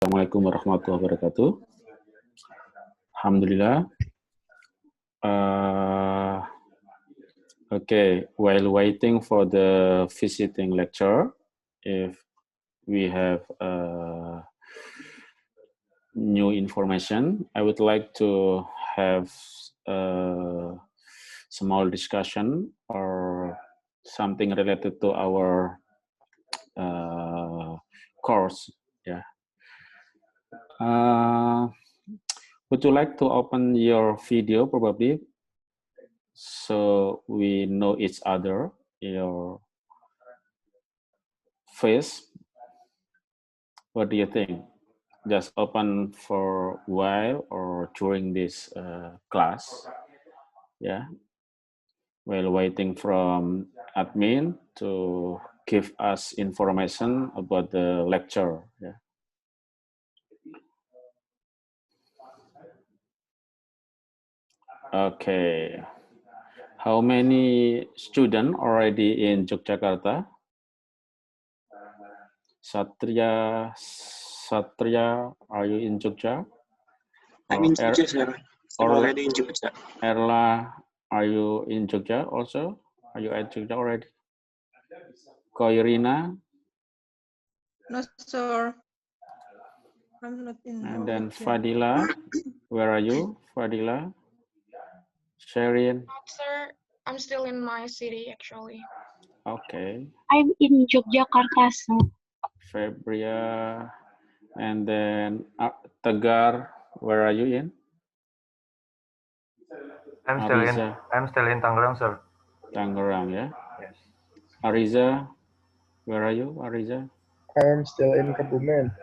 Assalamualaikum warahmatullahi wabarakatuh. Alhamdulillah. Okay, while waiting for the visiting lecture, if we have new information, I would like to have a small discussion or something related to our course. Yeah. Would you like to open your video probably so we know each other, your face? What do you think? Just open for a while or during this class, yeah, while waiting from admin to give us information about the lecture, yeah. Okay, how many students already in Yogyakarta? Satria, are you in Jogja? I'm in Jogja, sir. I'm already in Jogja. Erla, are you in Jogja also? Are you at Jogja already? Koirina? No, sir. I'm not in. And then Fadila, where are you? Fadila? Sherin? Sir, I'm still in my city actually. Okay. I'm in Yogyakarta, sir. Febria. And then Tegar, where are you in? I'm still in Tangerang, sir. Tangerang, yeah? Yes. Ariza, where are you, Ariza? I am still in Kebumen.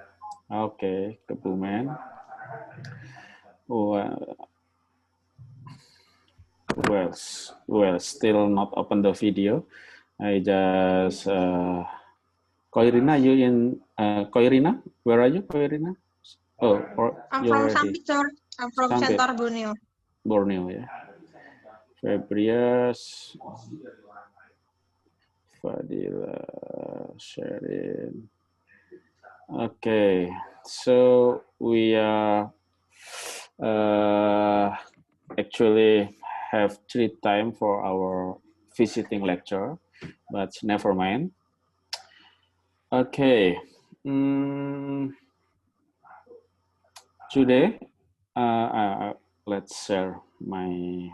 Okay, Kebumen. Well, still not open the video. I just Koirina, you in Koirina? Where are you, Koirina? Oh, I'm from Sampit, sir. I'm from Sampit. Center Borneo. Borneo, yeah. Febrias, Fadila, Sherin. Okay, so we actually have 3 time for our visiting lecture, but never mind. Okay, today let's share my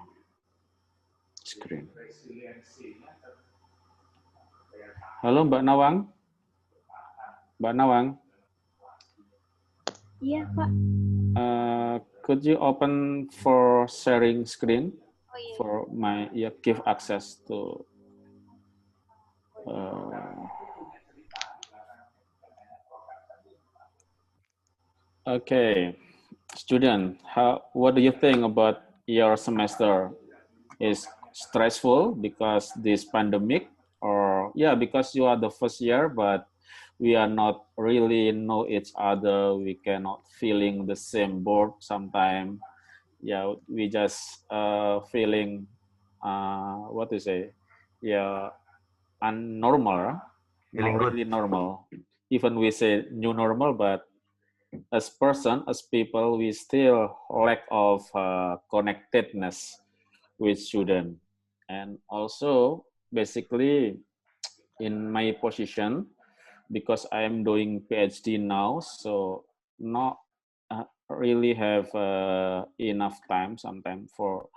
screen. Halo Mbak Nawang. Mbak Nawang. Iya, Pak. Could you open for sharing screen? Oh, iya. For my give access to okay, student, what do you think about your semester? Is stressful because this pandemic, or because you are the first year, but we are not really know each other, we cannot feeling the same board sometime. Yeah, we just feeling what to say, unnormal, Feeling not good. really normal. Even we say new normal, but as people, we still lack of connectedness with student. And also, basically, in my position, because I am doing PhD now, so not really have enough time sometimes for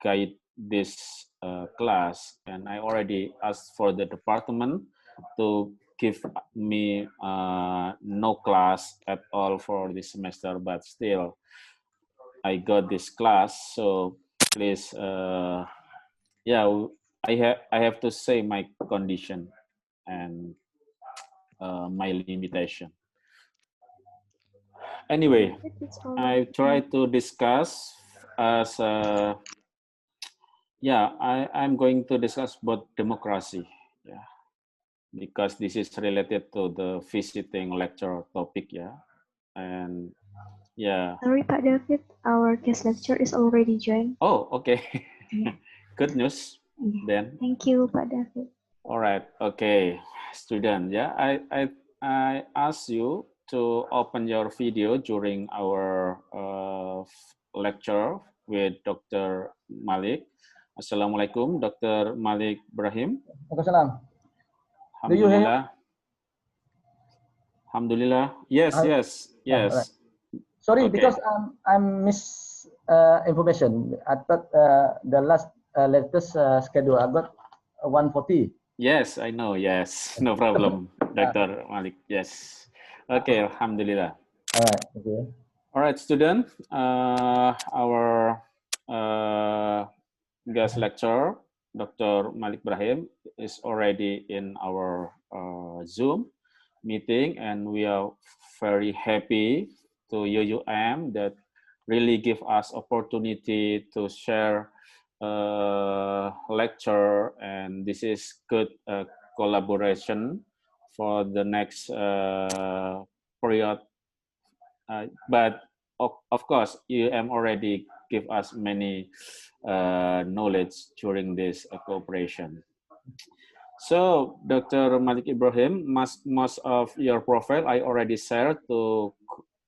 guide this class. And I already asked for the department to give me no class at all for this semester, but still I got this class. So please, I have to say my condition and my limitation. Anyway, I try to discuss as I'm going to discuss about democracy, because this is related to the visiting lecture topic, and Sorry, Pak David, our guest lecture is already joined. Oh, okay. Yeah. Good news. Yeah. Then. Thank you, Pak David. All right. Okay, student. I ask you to open your video during our lecture with Dr. Malik. Assalamualaikum, Dr. Malik Brahim. Waalaikumsalam. Do you hear? Alhamdulillah. Alhamdulillah. Yes, yes, yes. Right. Sorry, Okay. because I miss information. I thought the latest schedule I got 1:40. Yes, I know. Yes, no problem, Dr. Malik. Yes. Okay, Alhamdulillah. All right. Okay. All right, student. Our guest lecturer, Dr. Malik Brahim, is already in our Zoom meeting, and we are very happy to UUM that really give us opportunity to share lecture, and this is good collaboration for the next period. But of course, UUM already give us many knowledge during this cooperation. So, Dr. Malik Ibrahim, most of your profile I already shared to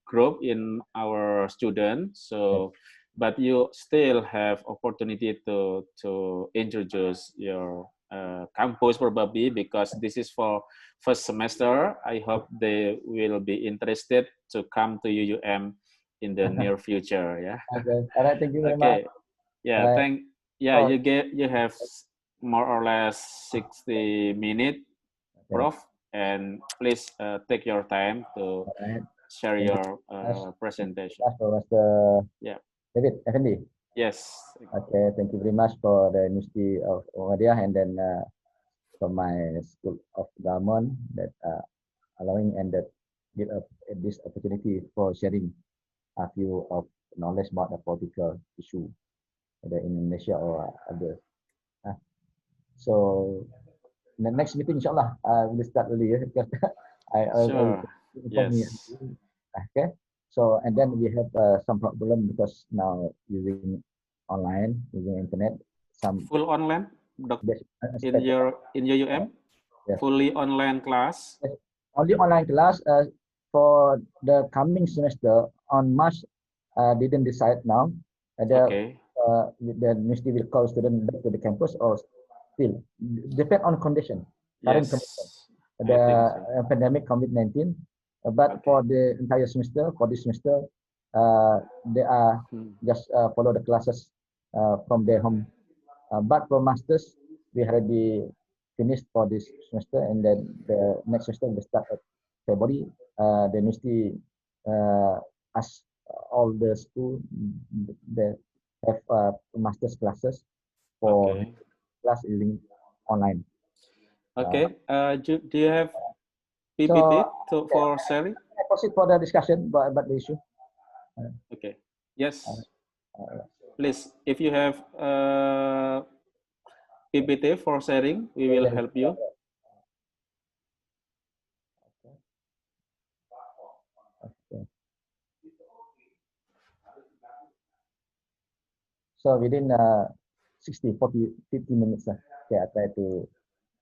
group in our students. So, but you still have opportunity to introduce your campus probably, because this is for first semester. I hope they will be interested to come to UUM in the near future. Yeah. Okay. All right. Thank you very Okay. much. Yeah. Right. Yeah. Oh. You have more or less 60 minutes, Prof. And please take your time to share your presentation. Yeah. David, Effendi. Yes. Okay. Thank you very much for the University of Muhammadiyah, and then from my School of Government that allowing and that give us this opportunity for sharing a few of knowledge about the political issue either in Indonesia or other. So in the next meeting, inshallah, I will start earlier because Sure. Yes. Okay. So and then we have some problem because now using online, using internet, some full online in your UUM, yes. Fully online class. Yes. Only online class for the coming semester on March. Didn't decide now. Okay. The university will call students back to the campus or still depend on condition. Current Yes. condition. The pandemic COVID-19. But for the entire semester, for this semester, they are just follow the classes from their home. But for masters, we already finished for this semester, and then the next semester will start at February. The university ask all the school they have master's classes for class in online. Okay. Do you have PPT for sharing? I proceed for the discussion about the issue. Okay. Yes. Please, if you have PPT for sharing, we will help you. Okay. So within 60, 40, 50 minutes, okay, I try to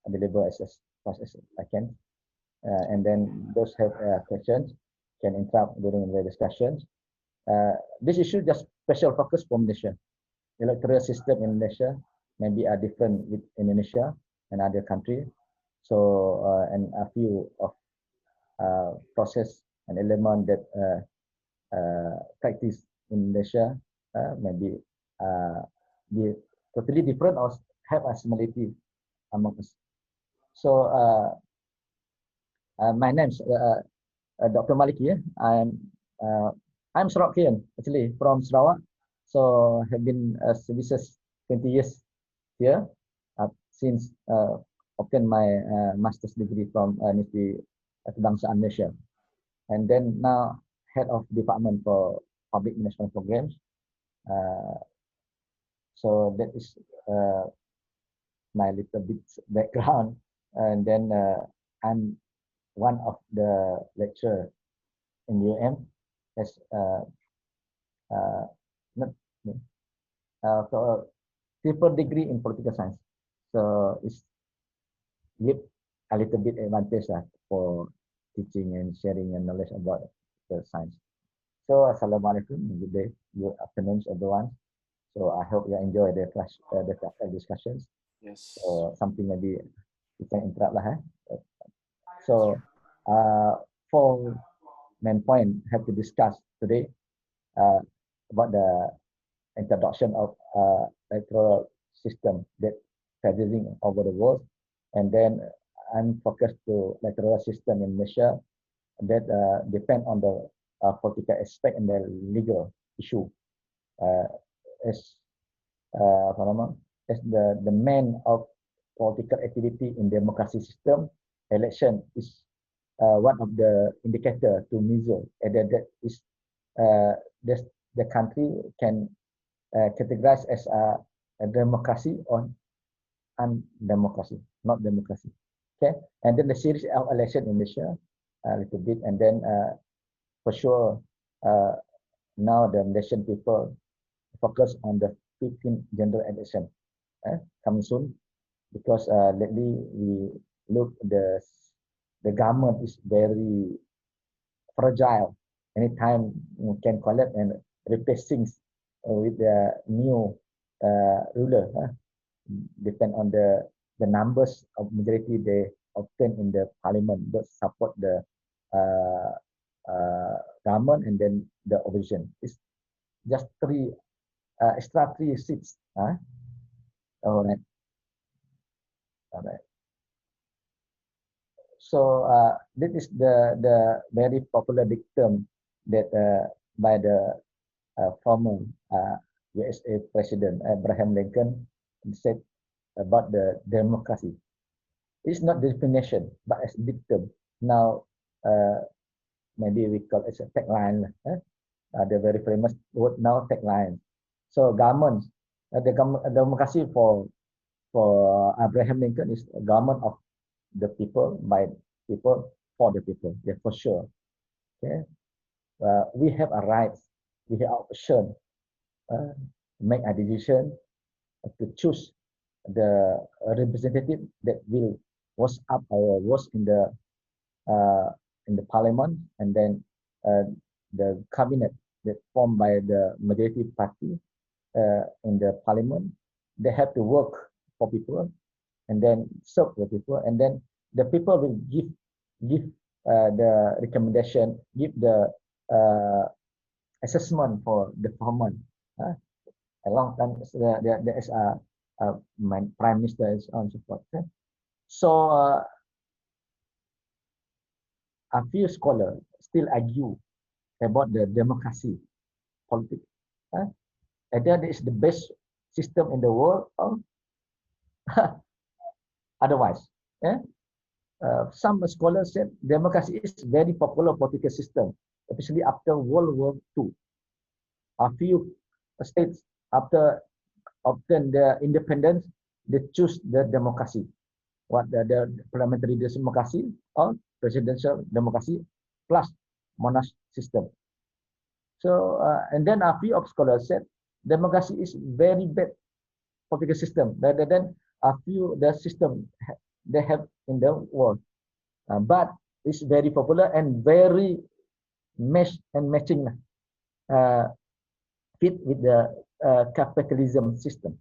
deliver as fast as I can. And then those have questions can interrupt during the discussions. This issue just special focus for Malaysia. Electoral system in Malaysia maybe are different with Indonesia and other country. So and a few of process and element that practice in Malaysia maybe be totally different or have a similarity among us. So my name's Dr. Malike. I'm Sarawakian actually from Sarawak. So have been services 20 years here since obtained my master's degree from University Kebangsaan Malaysia, and then now head of department for public management programs. So that is my little bit background, and then I'm one of the lecturer in UM as for triple degree in political science. So it's give a little bit advantage for teaching and sharing and knowledge about the science. So, Assalamualaikum, good day, good afternoon, everyone. So I hope you enjoy the class, the discussions. Yes. Something maybe we can interrupt lah. So four main point have to discuss today about the introduction of electoral system that practicing over the world, and then I'm focused to electoral system in Malaysia that depend on the political aspect and the legal issue as as the main of political activity in democracy system. Election is one of the indicator to measure whether that is the country can categorize as a democracy or undemocracy, not democracy. Okay, and then the series of election in Malaysia a little bit, and then for sure now the Malaysian people focus on the 15th general election coming soon, because lately we look the government is very fragile. Anytime you can collect and replace things with the new ruler. Depend on the numbers of majority they obtain in the parliament that support the government, and then the opposition. It's just extra 3 seats. All right. So this is the very popular dictum that by the former USA President Abraham Lincoln said about the democracy. It's not definition, but as dictum. Now maybe we call it a tagline. The very famous word now, tagline. So government, the democracy for Abraham Lincoln is a government of the people, by people, for the people. Yeah, for sure. Okay, we have a right, we have option, make a decision to choose the representative that will was up or was in the parliament, and then the cabinet that formed by the majority party in the parliament. They have to work for people, and then serve the people, and then the people will give the recommendation, give the assessment for the performance. A long time there is my prime minister is on support. So a few scholars still argue about the democracy politics. And that is the best system in the world. Otherwise, some scholars said democracy is very popular political system, especially after World War II. A few states after obtain their independence, they choose the democracy, what the parliamentary democracy or presidential democracy plus monarch system. So and then a few of scholars said democracy is very bad political system rather than a few the system they have in the world, but it's very popular and very matching fit with the capitalism system.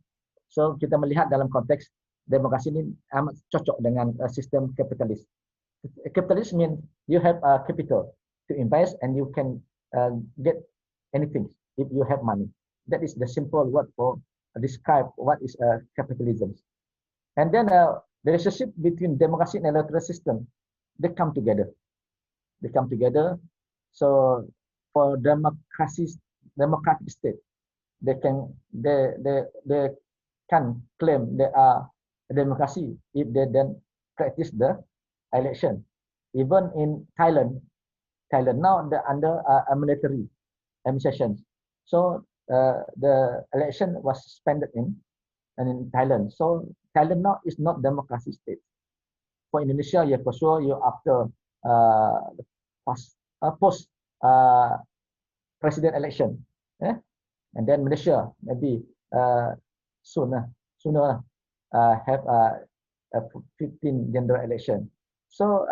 So kita melihat dalam konteks demokrasi ini amat cocok dengan sistem kapitalis. Kapitalis means you have capital to invest and you can get anything if you have money. That is the simple word for describe what is capitalism. And then the relationship between democracy and electoral system, they come together. They come together. So for democratic state, they can claim they are a democracy if they then practice the election. Even in Thailand now they're under a military administration. So the election was suspended in Thailand. So Thailand now is not democracy state. For Indonesia, yeah, for sure, you after post president election, and then Malaysia maybe sooner have a 15 general election. So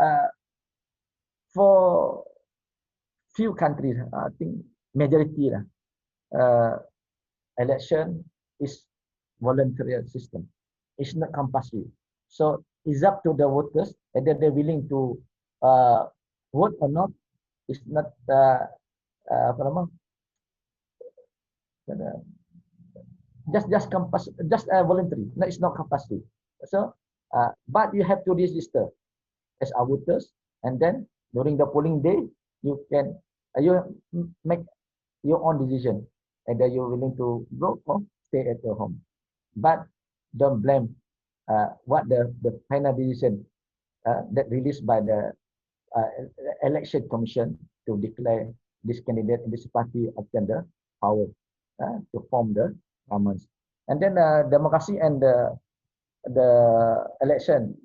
for few countries, I think majority election is voluntary system. It's not compulsory. So it's up to the voters whether they're willing to vote or not. It's not just voluntary. No, it's not compulsory. So, but you have to register as a voters, and then during the polling day, you can you make your own decision whether you're willing to go or stay at your home. But don't blame what the final decision that released by the election commission to declare this candidate and this party obtain the power to form the governments. And then democracy and the election,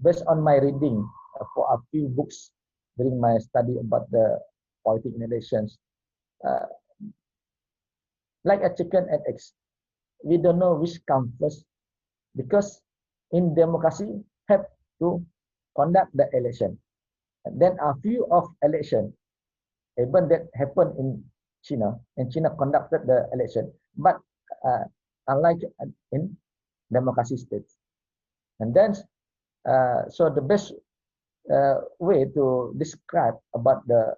based on my reading for a few books during my study about the politics in elections, like a chicken and eggs, we don't know which comes first, because in democracy have to conduct the election. And then a few of election, even that happened in China, and China conducted the election, but unlike in democracy states. And then, so the best way to describe about the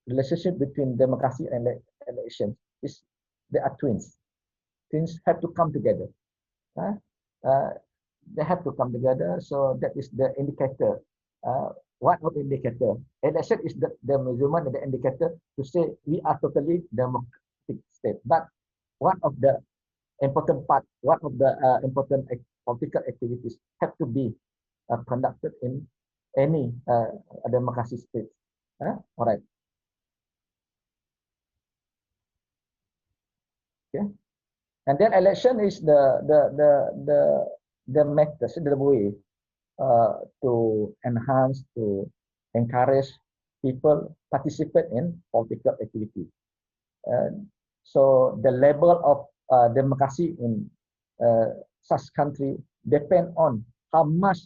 relationship between democracy and election is they are twins. Twins have to come together. They have to come together. So that is the indicator. What of indicator? Election is the measurement and the indicator to say we are totally democratic state. But one of the important part, one of the important political activities have to be conducted in any democracy state. All right. Okay. And then election is the method, the way to enhance, to encourage people participate in political activity. So the level of democracy in such country depend on how much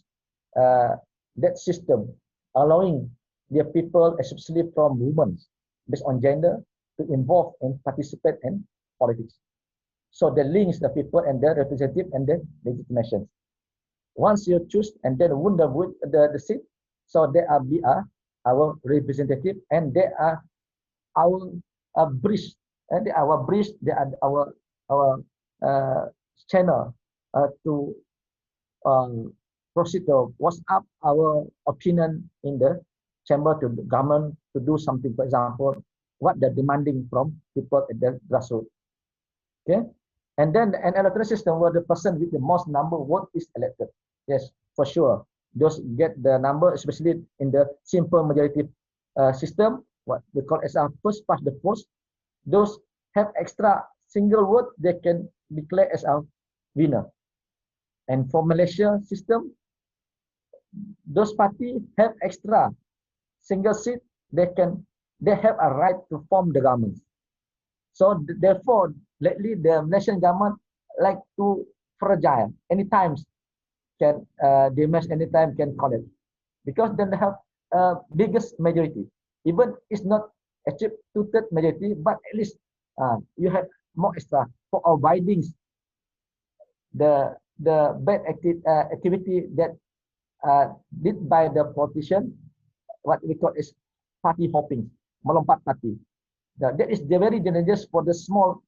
that system allowing their people, especially from women, based on gender, to involve and participate in politics. So the links the people and their representative and the legitimation. Once you choose and then win the seat, so they are our representative and they are our bridge, and they are our bridge. They are our channel to proceed to what's up our opinion in the chamber to the government to do something. For example, what they're demanding from people at the grassroots. Okay, and then an electoral system where the person with the most number of votes is elected. Yes, for sure. Those get the number, especially in the simple majority system, what we call as a first past the post. Those have extra single vote, they can declare as a winner. And for Malaysia system, those parties have extra single seat, they have a right to form the government. So therefore, lately the Malaysian government like to fragile anytime can damage, anytime can collect, because then they have biggest majority. Even it's not achieve 2/3 majority, but at least you have more extra for avoiding the bad activity that did by the politician, what we call is party hopping, melompat party. That is very dangerous for the small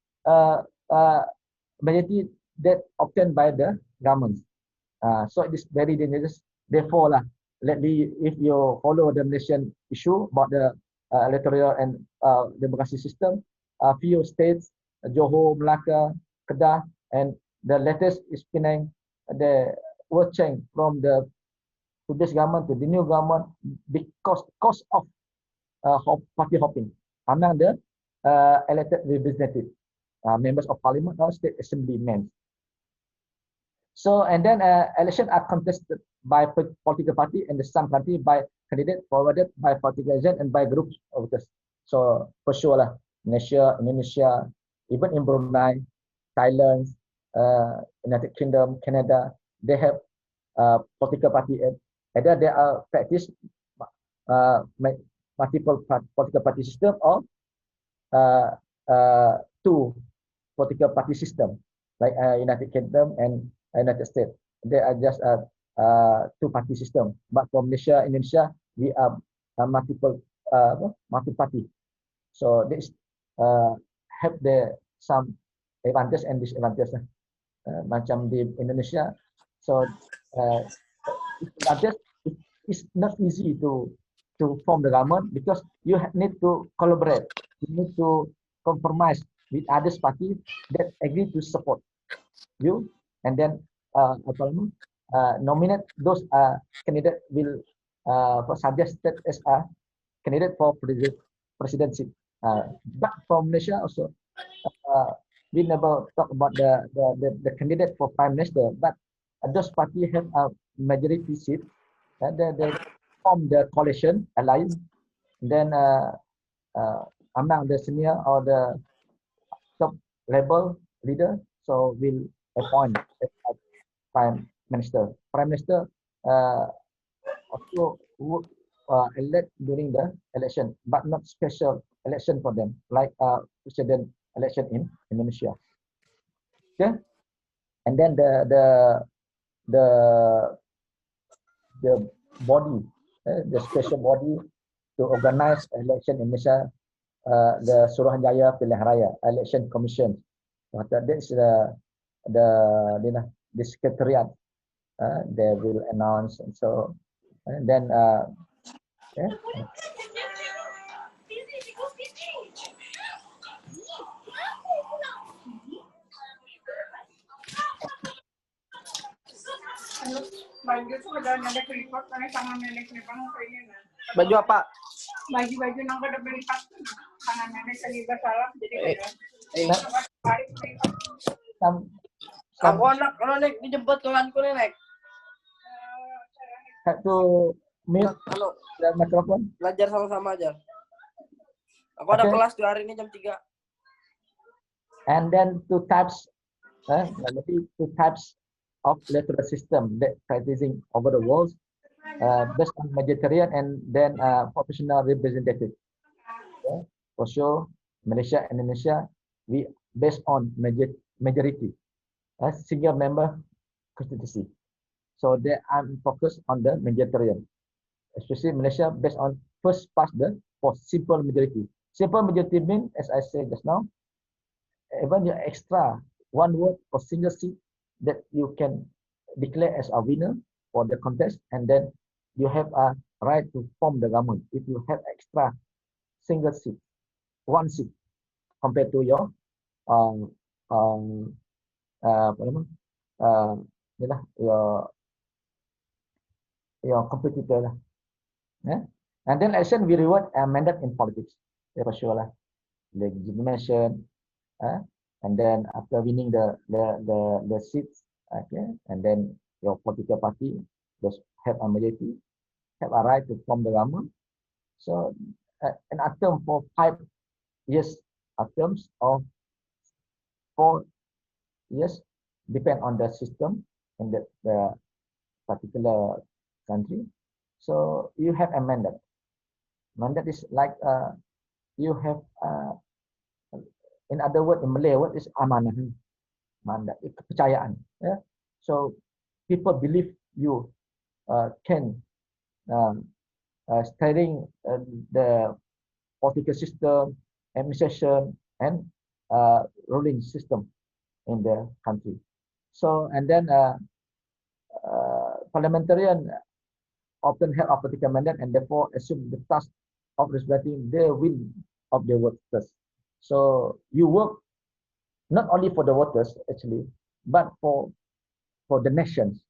majority that obtained by the government. So it is very dangerous. Therefore, lately, if you follow the Malaysian issue about the electoral and democracy system, a few states, Johor, Malacca, Kedah, and the latest is Penang, the word change from the today's government to the new government because of party hopping among the elected representative, members of parliament or state assemblymen. So, and then elections are contested by political party and some country by candidate forwarded by political agent and by groups of voters. So for sure Malaysia, Indonesia, even in Brunei, Thailand, United Kingdom, Canada, they have political party Either they are practice multiple political party system or two political party system, like United Kingdom and United States. They are just a two-party system. But for Malaysia, Indonesia, we are multiple multi-party. So this have the some advantage and disadvantage. Macam di Indonesia, so advantage it's not easy to form the government because you need to collaborate, you need to compromise with others party that agree to support you, and then nominate those candidate will suggested as a candidate for presidency. But for Malaysia also, we never talk about the candidate for prime minister, but those party have a majority seat, and they form the coalition alliance. Then among the senior or the top level leader, so will appoint a prime minister. Prime minister also would elect during the election, but not special election for them, like president election in Indonesia. Okay, and then the body, the special body to organize election in Indonesia, the Suruhanjaya Pilihan Raya Election Commission. That is the secretariat. They will announce, and so and then yeah. Baju apa? Baju-baju nang kada belipat. Tangan nenek lagi salah jadi Aku anak kalau nek dijemput kawanku nek. Satu mute Halo. dan mikrofon. Belajar sama-sama aja. Aku ada kelas di hari ini jam 3. And then two types of electoral system that practicing over the world, based on majoritarian and then proportional representative. Yeah. For sure, Malaysia and Indonesia, we based on majority, single member constituency. So they are focused on the majoritarian, especially Malaysia based on first past the for simple majority. Simple majority means, as I said just now, even your extra one vote or single seat that you can declare as a winner for the contest, and then you have a right to form the government if you have extra single seat, one seat compared to your your competitor lah. Yeah? And then election we reward a mandate in politics. Yeah, for sure lah. Legitimation, and then after winning the seats, okay, and then your political party just have a majority, have a right to form the government. So and a term for 5 years, a terms of 4 years, depend on the system in the particular country. So you have a mandate. Mandate is like you have in other words, in Malay word is amanah. Mandat, kepercayaan. Yeah? So people believe you can steering the political system, administration, and ruling system in the country. So and then parliamentarian often have a political mandate and therefore assume the task of representing the will of the voters. So you work not only for the voters actually, but for the nations,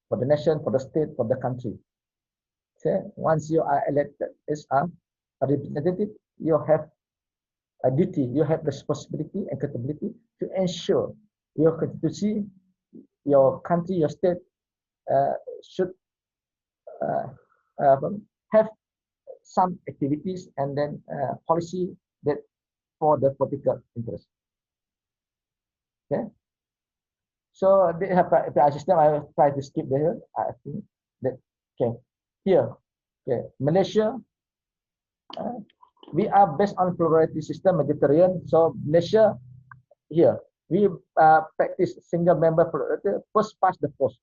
for the nation, for the state, for the country. Okay? Once you are elected as a representative, you have a duty, you have responsibility and accountability to ensure your constituency, your country, your state should have some activities and then policy that for the political interest. Okay. So they have a system. I will try to skip there. I think that Okay, here, okay, Malaysia, we are based on plurality system, Mediterranean. So Malaysia, here, we practice single member plurality, first past the post.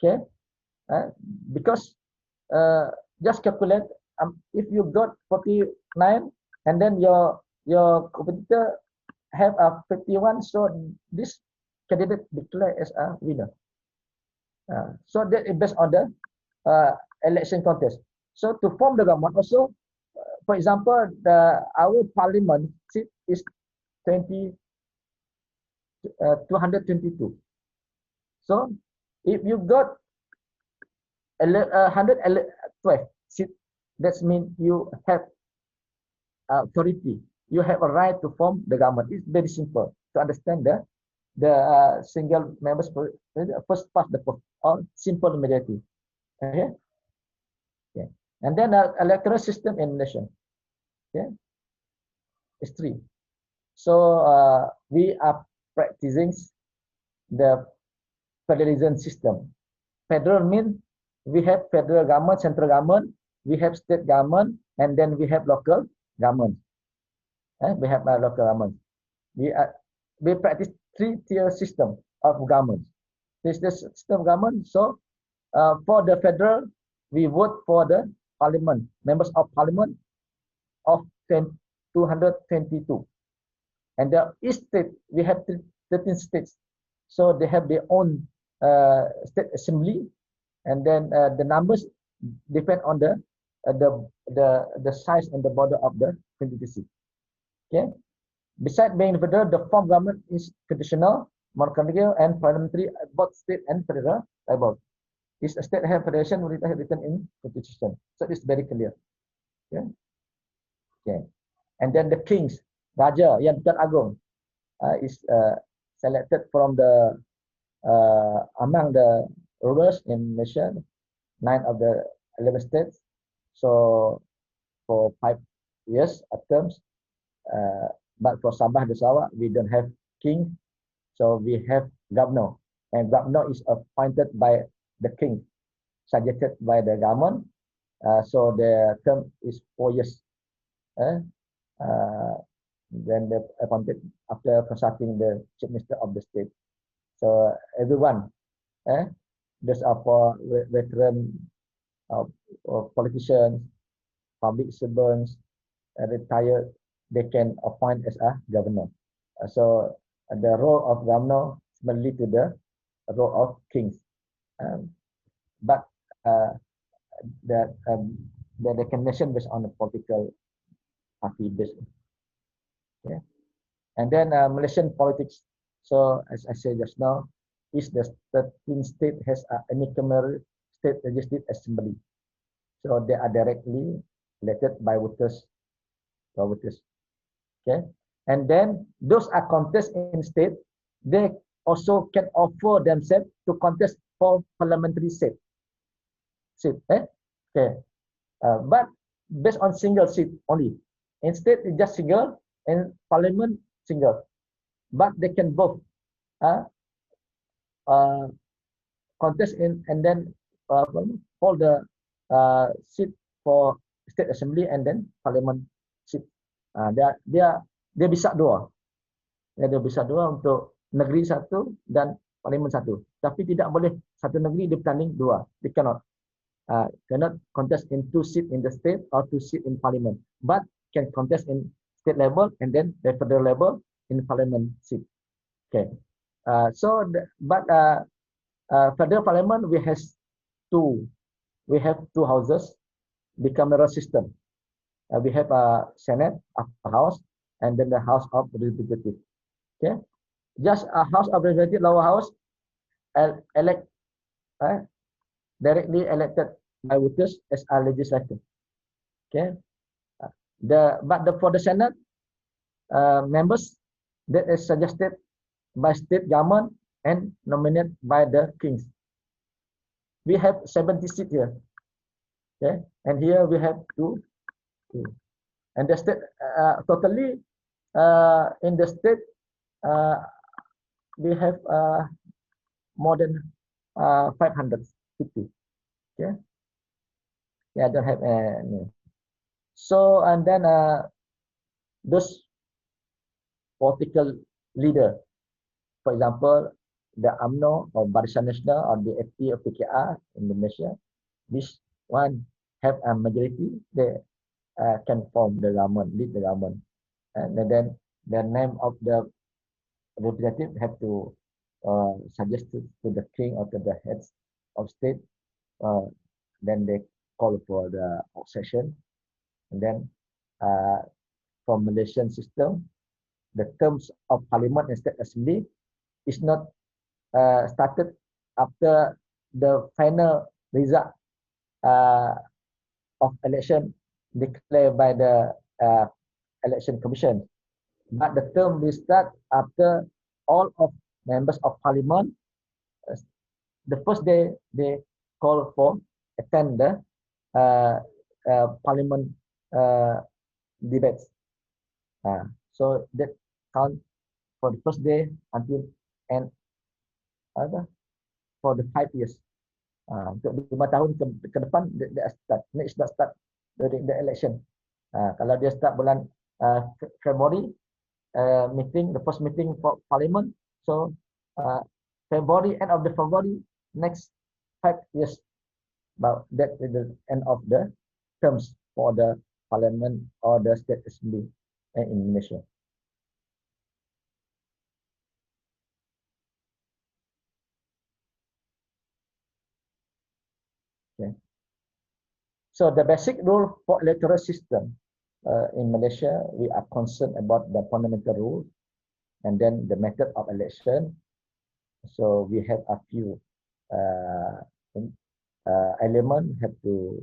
Okay, because just calculate, if you got 49 and then your competitor have a 51, so this candidate declared as a winner. So that is based on the election contest. So to form the government also, for example, our parliament seat is 222. So if you got 112 seat, that means you have authority. You have a right to form the government. It's very simple to understand the single members first past the post or simple majority. Okay. Okay. And then electoral system in nation. Okay. It's 3. So we are practicing the federalism system. Federal means we have federal government, central government, we have state government, and then we have local government. We have local government. We practice 3-tier system of government. This is the system of government. So for the federal, we vote for the parliament, members of parliament of 222. And the each state, we have 13 states. So they have their own state assembly, and then the numbers depend on the size and the border of the constituency. Okay. Besides being federal, the form government is constitutional, monarchical, and parliamentary, both state and federal level. Is a state have federation written in constitution, so it's very clear. Okay. Okay. And then the kings, Raja, Yang Tuan Agong, is selected from the among the rulers in Malaysia, 9 of the 11 states. So for 5 years terms, but for Sabah and Sarawak, we don't have king, so we have governor, and governor is appointed by the king, suggested by the government. So the term is 4 years. Then they appointed after consulting the chief minister of the state. So everyone, those are for veteran politicians, public servants, retired, they can appoint as a governor. So the role of governor similarly to the role of kings, but the recognition based on the political party based. Okay. And then Malaysian politics. So as I said just now, is the 13 state has a unicameral state legislative assembly. So they are directly elected by voters. Okay. And then those are contests in state, they also can offer themselves to contest for parliamentary seat. Okay. But based on single seat only. Instead, it's just single, and parliament single. But they can both contest in and then hold the seat for state assembly and then parliament seat. Dia bisa dua. Dia bisa dua untuk negeri satu dan parlimen satu. Tapi tidak boleh satu negeri bertanding dua. They cannot. Cannot contest in 2 seats in the state or 2 seats in parliament. But can contest in state level and then the federal level in parliament seat. Okay. Federal parliament we have two houses, bicameral system. We have a Senate, upper house, and then the House of Representatives. Okay, just a House of Representatives, lower house, directly elected by voters as a legislator. Okay, for the Senate members that is suggested by state government and nominated by the kings. We have 70 seats here. Okay, and here we have two. And the state totally in the state we have more than 550. Okay, Yeah, don't have any. So and then those political leader, for example, the UMNO or Barisan Nasional or the FP or PKR in Indonesia, this one have a majority, they can form the government, lead the government. And then the name of the representative have to suggest to the king or to the heads of state. Then they call for the session. And then from Malaysian system, the terms of parliament and state assembly is not started after the final result of election declared by the election commission. But the term will start after all of members of parliament, the first day they call for attend the parliament debates. So that count for the first day until end for the 5 years. Untuk 5 tahun ke depan dia start. Next start during the election. Kalau dia start bulan February meeting, the first meeting for parliament. So February, end of the February, next 5 years. About that is the end of the terms for the parliament or the state assembly in Indonesia. Okay. So the basic rule for electoral system in Malaysia, we are concerned about the fundamental rules and then the method of election. So we have a few elements have to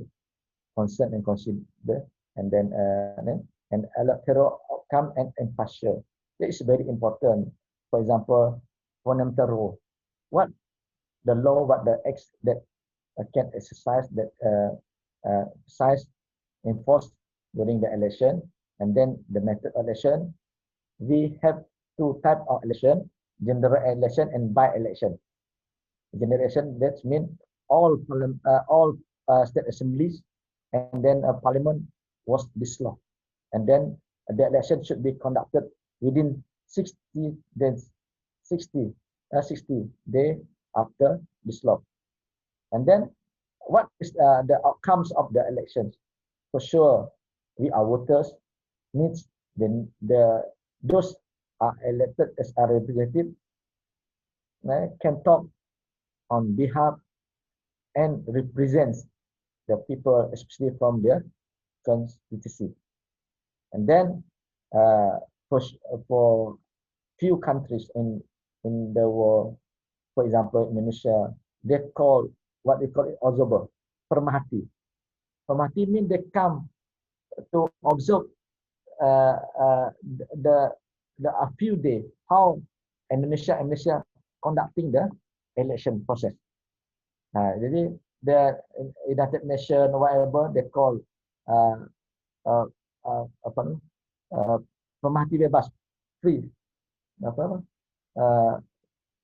concern and consider, and then an electoral outcome and impartial. That is very important. For example, fundamental rule. What the law, what the acts that can exercise that exercise enforced during the election, and then the method of election. We have two types of election: general election and by-election. General election, that means all state assemblies and then a parliament was dissolved, and then the election should be conducted within 60 days, 60 days after dissolved. And then what is the outcomes of the elections? For sure, we are voters needs those are elected as a representative can talk on behalf and represents the people, especially from their constituency. And then for few countries in the world, for example, Indonesia, they call what they call it observer, permahati. Permahati means they come to observe a few days how Indonesia and Malaysia conducting the election process. Jadi the United Nations whatever they call pemerhati bebas, free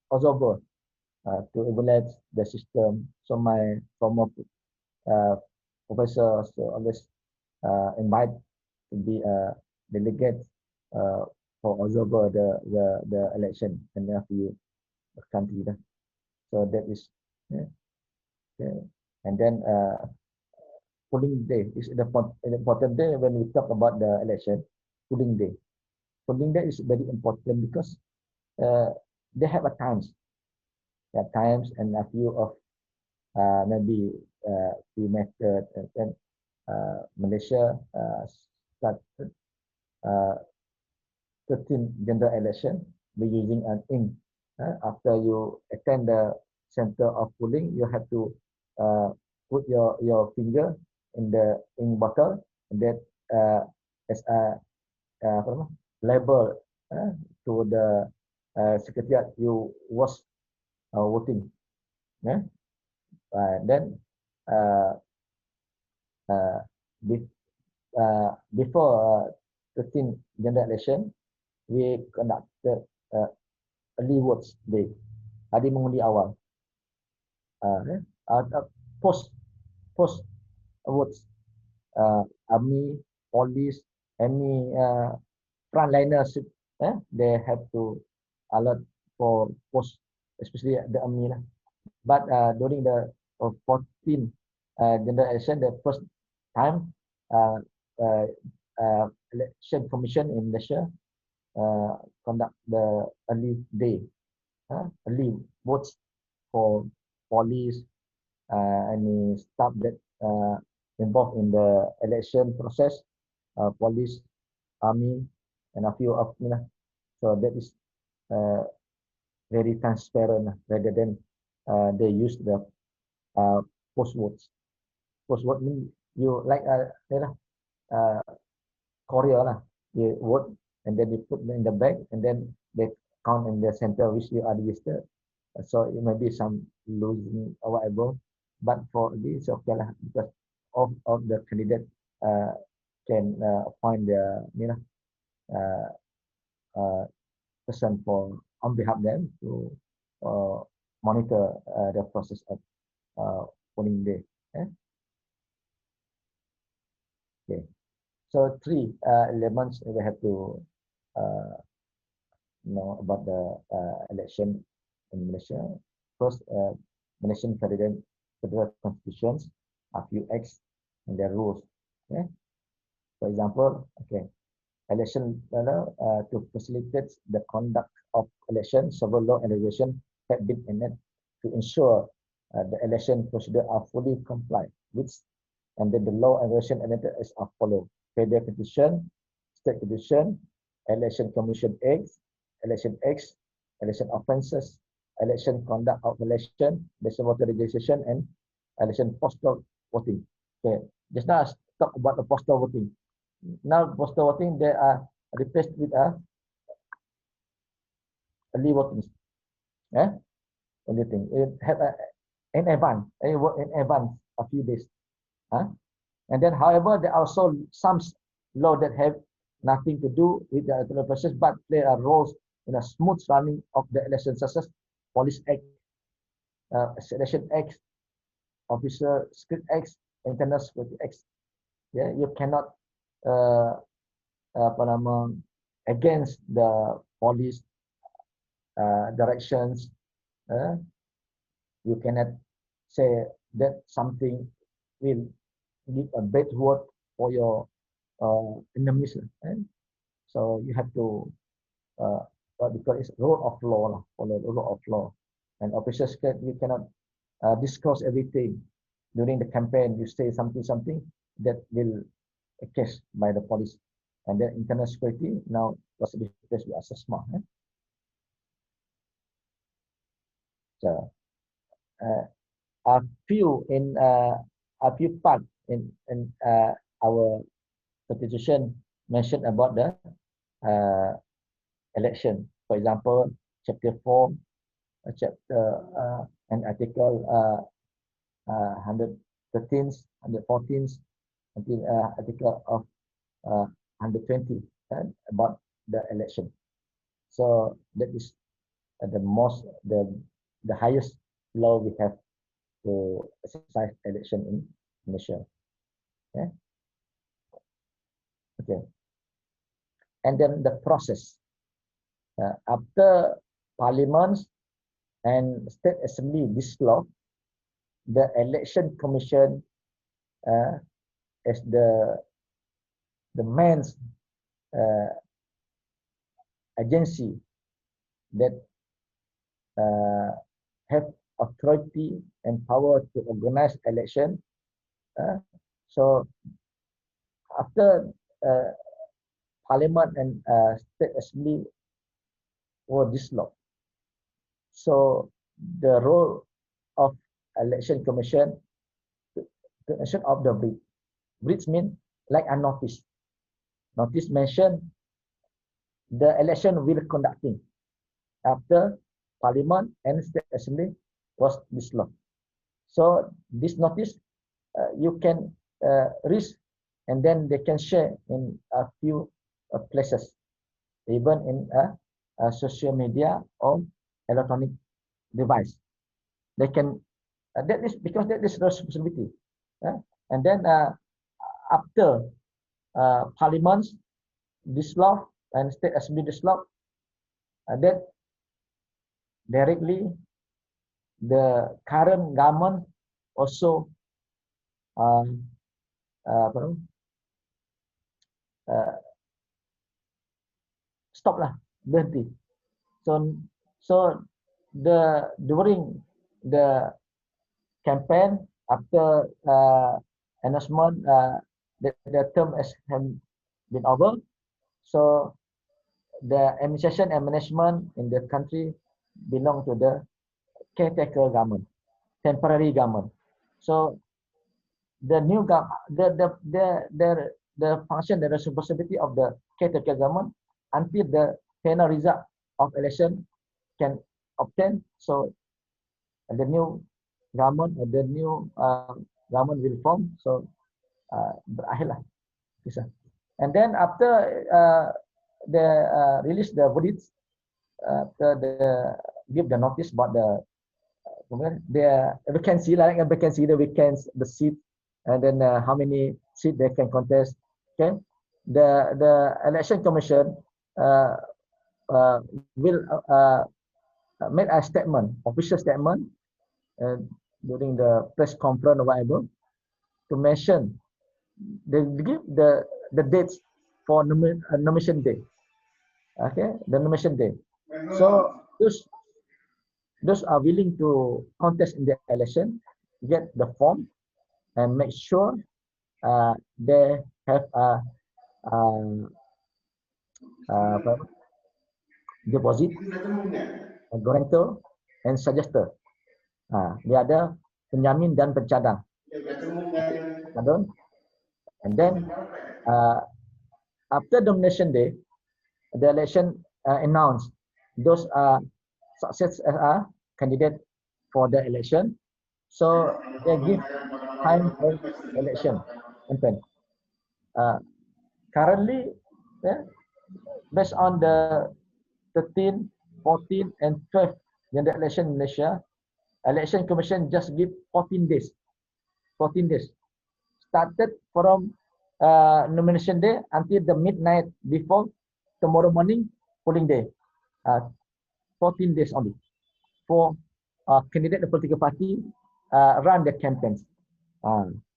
observer to evaluate the system. So my former professor so always invite to be a delegate for observer the election in a few country. So that is and then polling day is the important day when we talk about the election. Polling day is very important because they have a times and a few of maybe few method, and then Malaysia started 13 general election by using an ink. After you attend the center of polling, you have to put your finger in the ink bottle, and that as a label to the secretariat you was voting. Then before 13 general election, we conducted early votes day, hari mengundi awal. Post votes. Army, police, any frontliners, they have to alert for post, especially the army lah. But during the 14 general election, the first time election commission in Malaysia conduct the early day, early votes for police, any staff that involved in the election process, police, army, and a few of you know. So that is very transparent rather than they use the post votes. Post vote mean you like courier lah. You vote and then you put in the bag and then they count in the center which you are registered. So it may be some losing or whatever, but for this okay lah because of the candidate can appoint the person for on behalf of them to monitor the process of polling day. Okay, so 3 elements we have to know about the election in Malaysia. First, Malaysian federal constitutions, a few acts and their rules. Okay, for example, okay, election to facilitate the conduct of election, several law and regulations have been enacted to ensure the election procedure are fully complied with, and then the law and regulation enacted as are followed: Federal Constitution, State Constitution, Election Commission Acts, Election Acts, Election Offences, Election Conduct of Election, Election Voter Registration, and Election Postal Voting. Okay, just now I talk about the postal voting. Now postal voting they are replaced with early voting. Only thing it have in advance. They work in advance a few days. And then, however, there are also some law that have nothing to do with the electoral process, but play a role in a smooth running of the election, such as Police Act, Selection Act, Officer Script Act, Internal Security Act. Yeah, you cannot against the police directions. You cannot say that something will give a bad word for your enemies. So you have to because it's rule of law, follow the rule of law. And officers you cannot disclose everything during the campaign. You say something that will catch by the police. And then internal security now was replaced with assessment. So a few part in our constitution mentioned about the election. For example, chapter 4, chapter and article 113, 114, until article of 120 about the election. So that is the highest law we have to exercise election in Malaysia. Okay. And then the process. After Parliament and State Assembly dislodged, the Election Commission as the main agency that have authority and power to organize election. So after Parliament and State Assembly were dislodged, so the role of Election Commission to action of the bridge. Bridge means like a notice. Notice mention the election will conducting after Parliament and State Assembly was dislodged. So this notice you can read, and then they can share in a few places, even in a social media or electronic device. They can that is because that is responsibility. And then after parliaments dissolved and state assembly dissolved, that directly the current government also stop lah, berhenti. So during the campaign after announcement the term has been over, so the administration and management in the country belong to the caretaker government, temporary government. So the new the function, the responsibility of the caretaker government until the final result of election can obtain. So the new government or the new government will form. So berakhirlah kisah. And then after the release the verdicts, give the notice about the vacancy, like a vacancy, the vacancy, the seat, and then how many seats they can contest. Okay, the election commission will make a statement, official statement, during the press conference or whatever, to mention they give the dates for nomination day. Okay, the nomination day. So those are willing to contest in the election get the form and make sure they have a deposit, a guarantor, and suggester. Dia ada penjamin dan pencadang. And then after nomination day, the election announced those are success as a candidate for the election. So they give time for election campaign. Currently, based on the 13, 14, and 12 general election in Malaysia, election commission just give 14 days. 14 days. Started from nomination day until the midnight before tomorrow morning polling day. 14 days only for candidate and political party run their campaigns,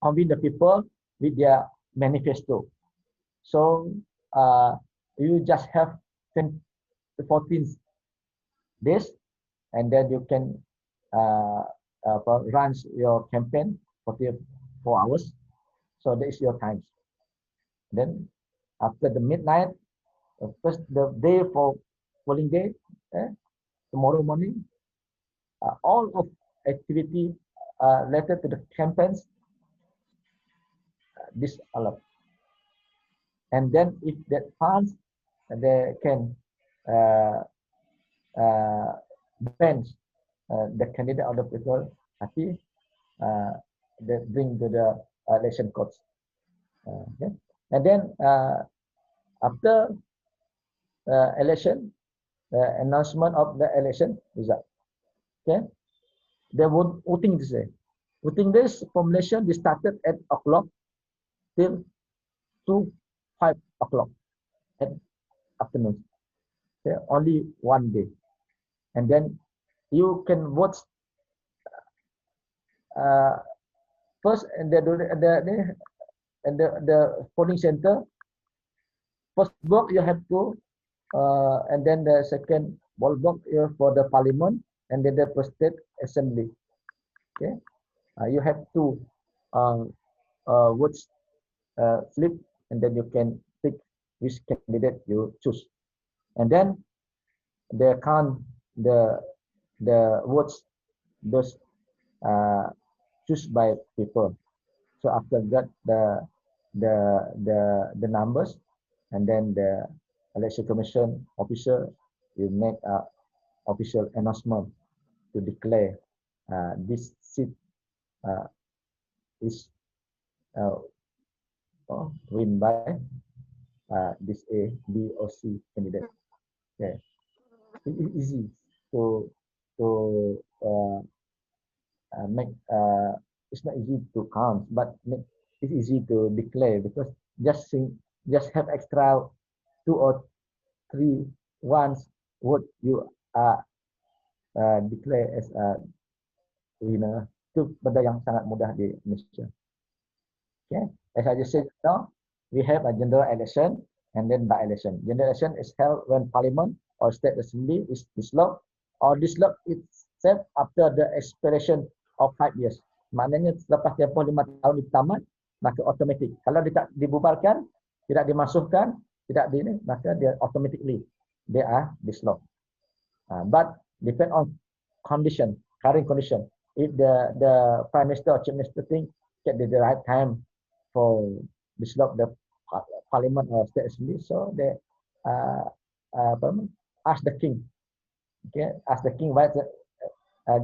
convene the people with their manifesto. So you just have 14 days, and then you can run your campaign for 4 hours. So that is your time. Then after the midnight, first the day for polling day, tomorrow morning, all of activity related to the campaigns disallowed. And then if that funds, they can bench the candidate of the political party, they bring to the election courts. Okay. And then after election, the announcement of the election result. Okay. The voting day. Voting days for Malaysia, they started at 8 o'clock till 5 o'clock at afternoon. Okay. Only one day. And then you can vote first and the polling center. First block you have to, and then the second block for the parliament, and then the state assembly. Okay, you have to vote slip, and then you can pick which candidate you choose, and then they count the votes those choose by people. So after that the numbers, and then the election commission officer will make a official announcement to declare this seat is win by this A, B, or C candidate. Okay, it is easy to make. It's not easy to count, but make it's easy to declare because just have extra 2 or 3 would you declare as a winner. Itu benda yang sangat mudah di Malaysia. Okay, as I just said now, we have a general election and then by-election. General election is held when Parliament or State Assembly is dissolved or dissolved itself after the expiration of 5 years. Maknanya selepas tempoh 5 tahun ditamat, maka automatic. Kalau dia tak dibubarkan, tidak dimasukkan, tidak di maka dia automatically they are dissolved. But depend on condition, current condition. If the Prime Minister or Chief Minister think that the right time for dissolve the Parliament or State Assembly, so they ask the King. Okay, ask the King,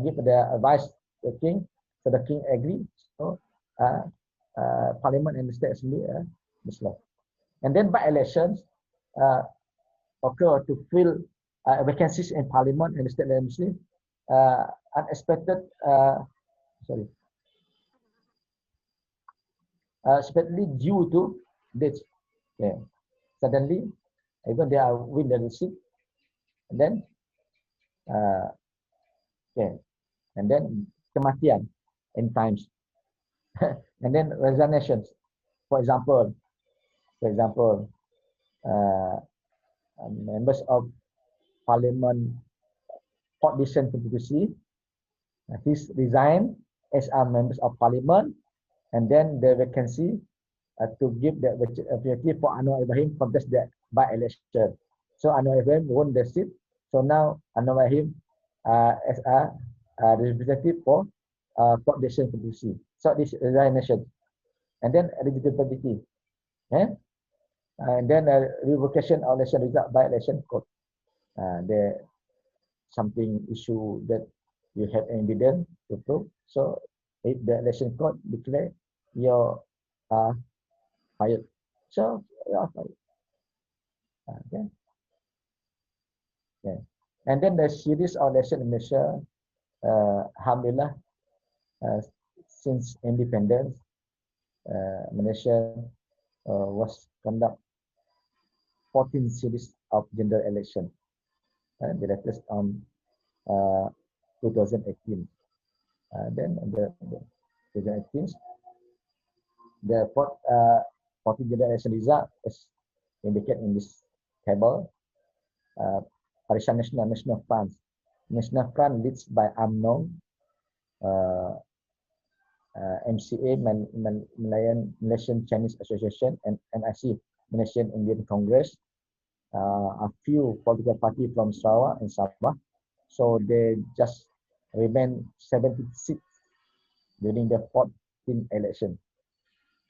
give the advice to the King, so the King agree. So Parliament and the State Assembly dissolve. And then by elections occur to fill vacancies in Parliament and the State Assembly. Unexpected, especially due to this. Yeah. Suddenly, even they are win the seat, and then, and then kematian in times, and then resignations. For example, members of Parliament Port Division Constituency, he's resigned as our members of Parliament, and then the vacancy to give the opportunity for Anwar Ibrahim contest the by-election. So Anwar Ibrahim won the seat. So now Anwar Ibrahim as a representative for Port Division Constituency. So this resignation, and then eligibility, and then revocation of election result by election court. The something issue that you have evidence to prove. So if the election court declare your fired, so you are fired. Okay. Okay. And then the series of election in Malaysia, alhamdulillah, since independence, Malaysia was conduct 14 series of general election. The latest on 2018. Then the 2018, the 14 general election result is indicated in this table. Barisan National Front. National Front leads by UMNO, MCA, Malaysian Chinese Association, and NIC, Malaysian Indian Congress. A few political parties from Sarawak and Sabah, so they just remain 76 during the 14th election.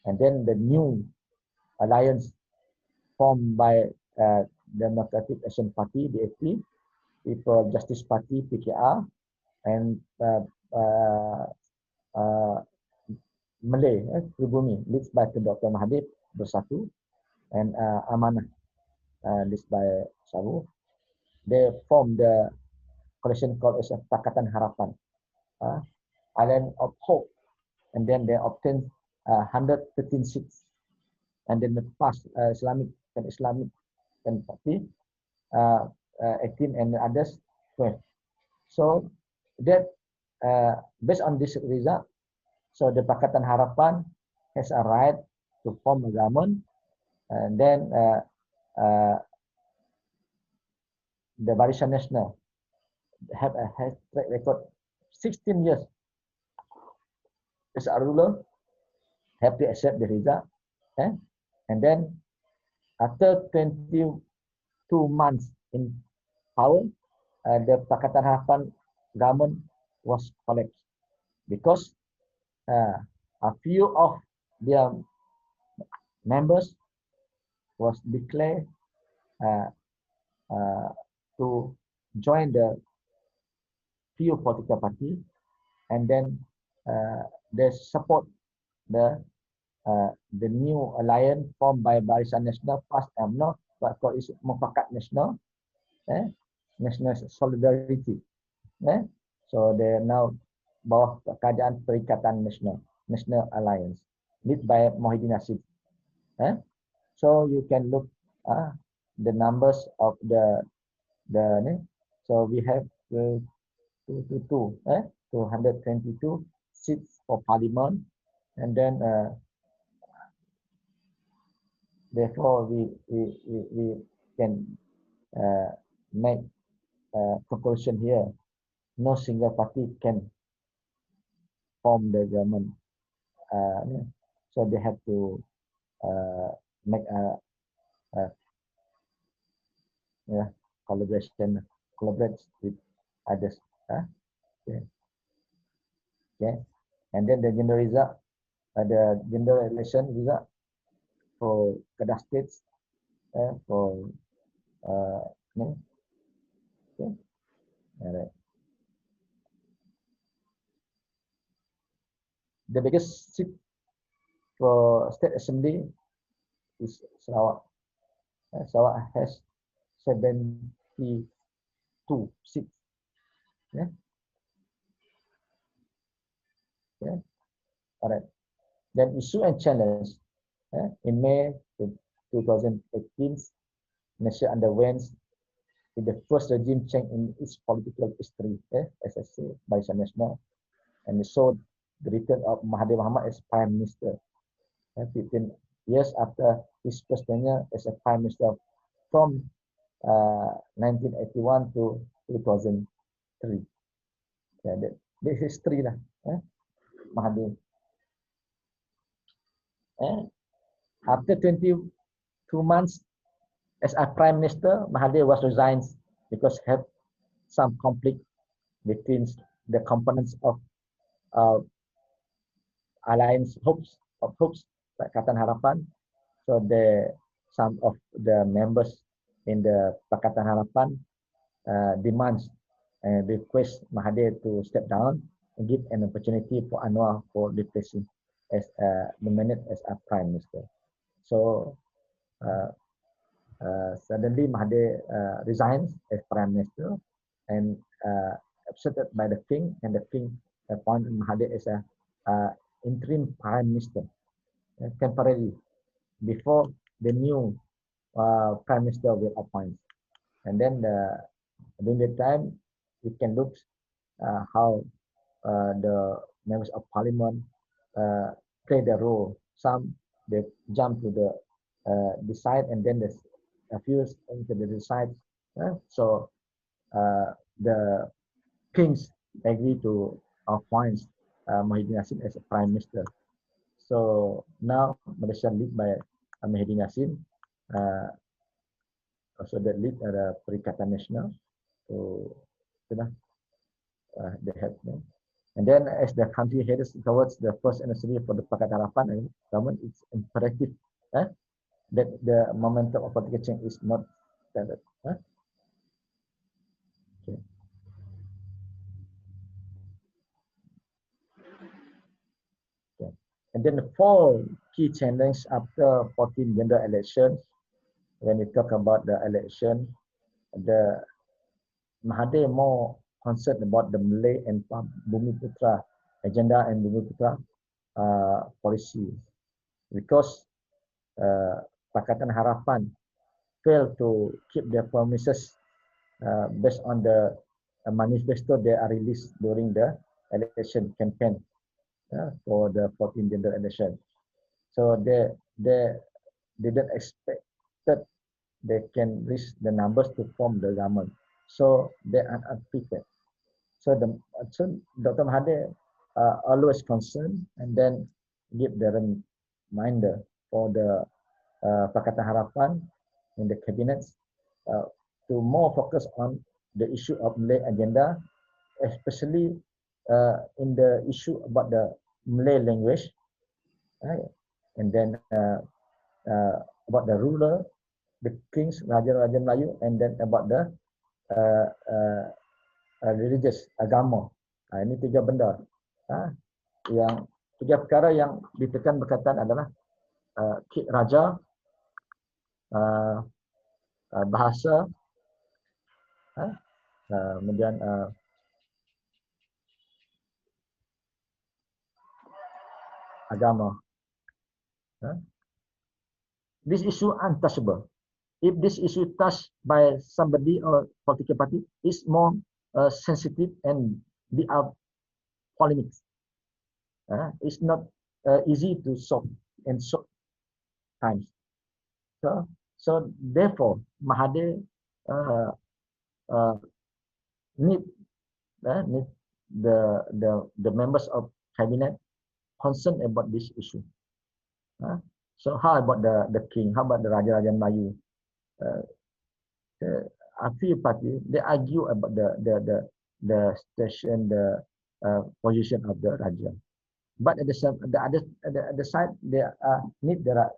And then the new alliance formed by Democratic Action Party (DAP), People Justice Party (PKR), and Malay Pribumi, led by Dr. Mahathir Bersatu, and Amanah, led by Sabu. They formed the coalition called as Pakatan Harapan, Island of Hope, and then they obtained 113 seats, and then the past Islamic and Party 18 and others 12. So that based on this result, so the Pakatan Harapan has a right to form a government, and then the Barisan Nasional have a track record 16 years as a ruler, have to accept the result, and then after 22 months in power, the Pakatan Harapan government was collapsed because a few of their members was declared to join the few political party, and then they support the new alliance formed by Barisan Nasional PAS UMNO, but called is Mufakat Nasional, National Solidarity. So they now bawah kerajaan Perikatan Nasional, National Alliance. lead by Mohidin Nasib. So you can look the numbers of so we have 222 seats for parliament, and then therefore we can make a conclusion here. No single party can form the government. So they have to make a collaborate with others. Okay. And then the general result, the general election result for Kedah states for okay. All right. The biggest seat for state assembly is Sarawak. Sarawak has 72 seats. Yeah. Yeah. All right. Then issue and challenge. In May 2018, Malaysia underwent the first regime change in its political history, as I say, by National, and so the return of Mahathir Mohamad as Prime Minister. 15 years after his first tenure as a Prime Minister from 1981 to 2003. The history lah, Mahathir. After 22 months as a Prime Minister, Mahathir was resigned because had some conflict between the components of Alliance Hopes, Pakatan Harapan. So some of the members in the Pakatan Harapan demands and request Mahathir to step down and give an opportunity for Anwar for replacing as nominated as a Prime Minister. So suddenly Mahathir resigns as Prime Minister and accepted by the King, and the King appointed Mahathir as a interim Prime Minister temporarily before the new Prime Minister will appoint. And then during the time, we can look how the members of Parliament play the role. Some they jump to the side, and then there's a few into the side. So the kings agree to appoint Mohidin Yassin as a Prime Minister. So now Malaysia led by Mohidin Yassin, also the lead the Perikatan Nasional. So they have. And then as the country heads towards the first anniversary for the Pakatan Harapan government, it's imperative that the momentum of political change is not standard. Okay. Okay. And then the 4 key challenges after 14 general elections. When we talk about the election, the Mahathir more concerned about the Malay and Bumiputra agenda and Bumiputra policy, because Pakatan Harapan failed to keep their promises based on the manifesto they are released during the election campaign for the 14th general election. So they didn't expect that they can reach the numbers to form the government. So they are unprepared. So Dr. Mahathir always concerned and then give the reminder for the Pakatan Harapan in the cabinets to more focus on the issue of Malay agenda, especially in the issue about the Malay language, right? And then about the ruler, the kings, Raja-Raja Melayu, and then about the religious agama. Ini 3 benda. Yang 3 perkara yang ditekan berkaitan adalah raja, bahasa, kemudian agama. This issue untouchable. If this issue touched by somebody or political party, is more sensitive and they are polemics. It's not easy to solve in short times. So therefore, Mahathir need the members of cabinet concerned about this issue. So how about the king? How about the Raja Melayu? A few parties they argue about the station, the position of the Raja. But at the other side, they need the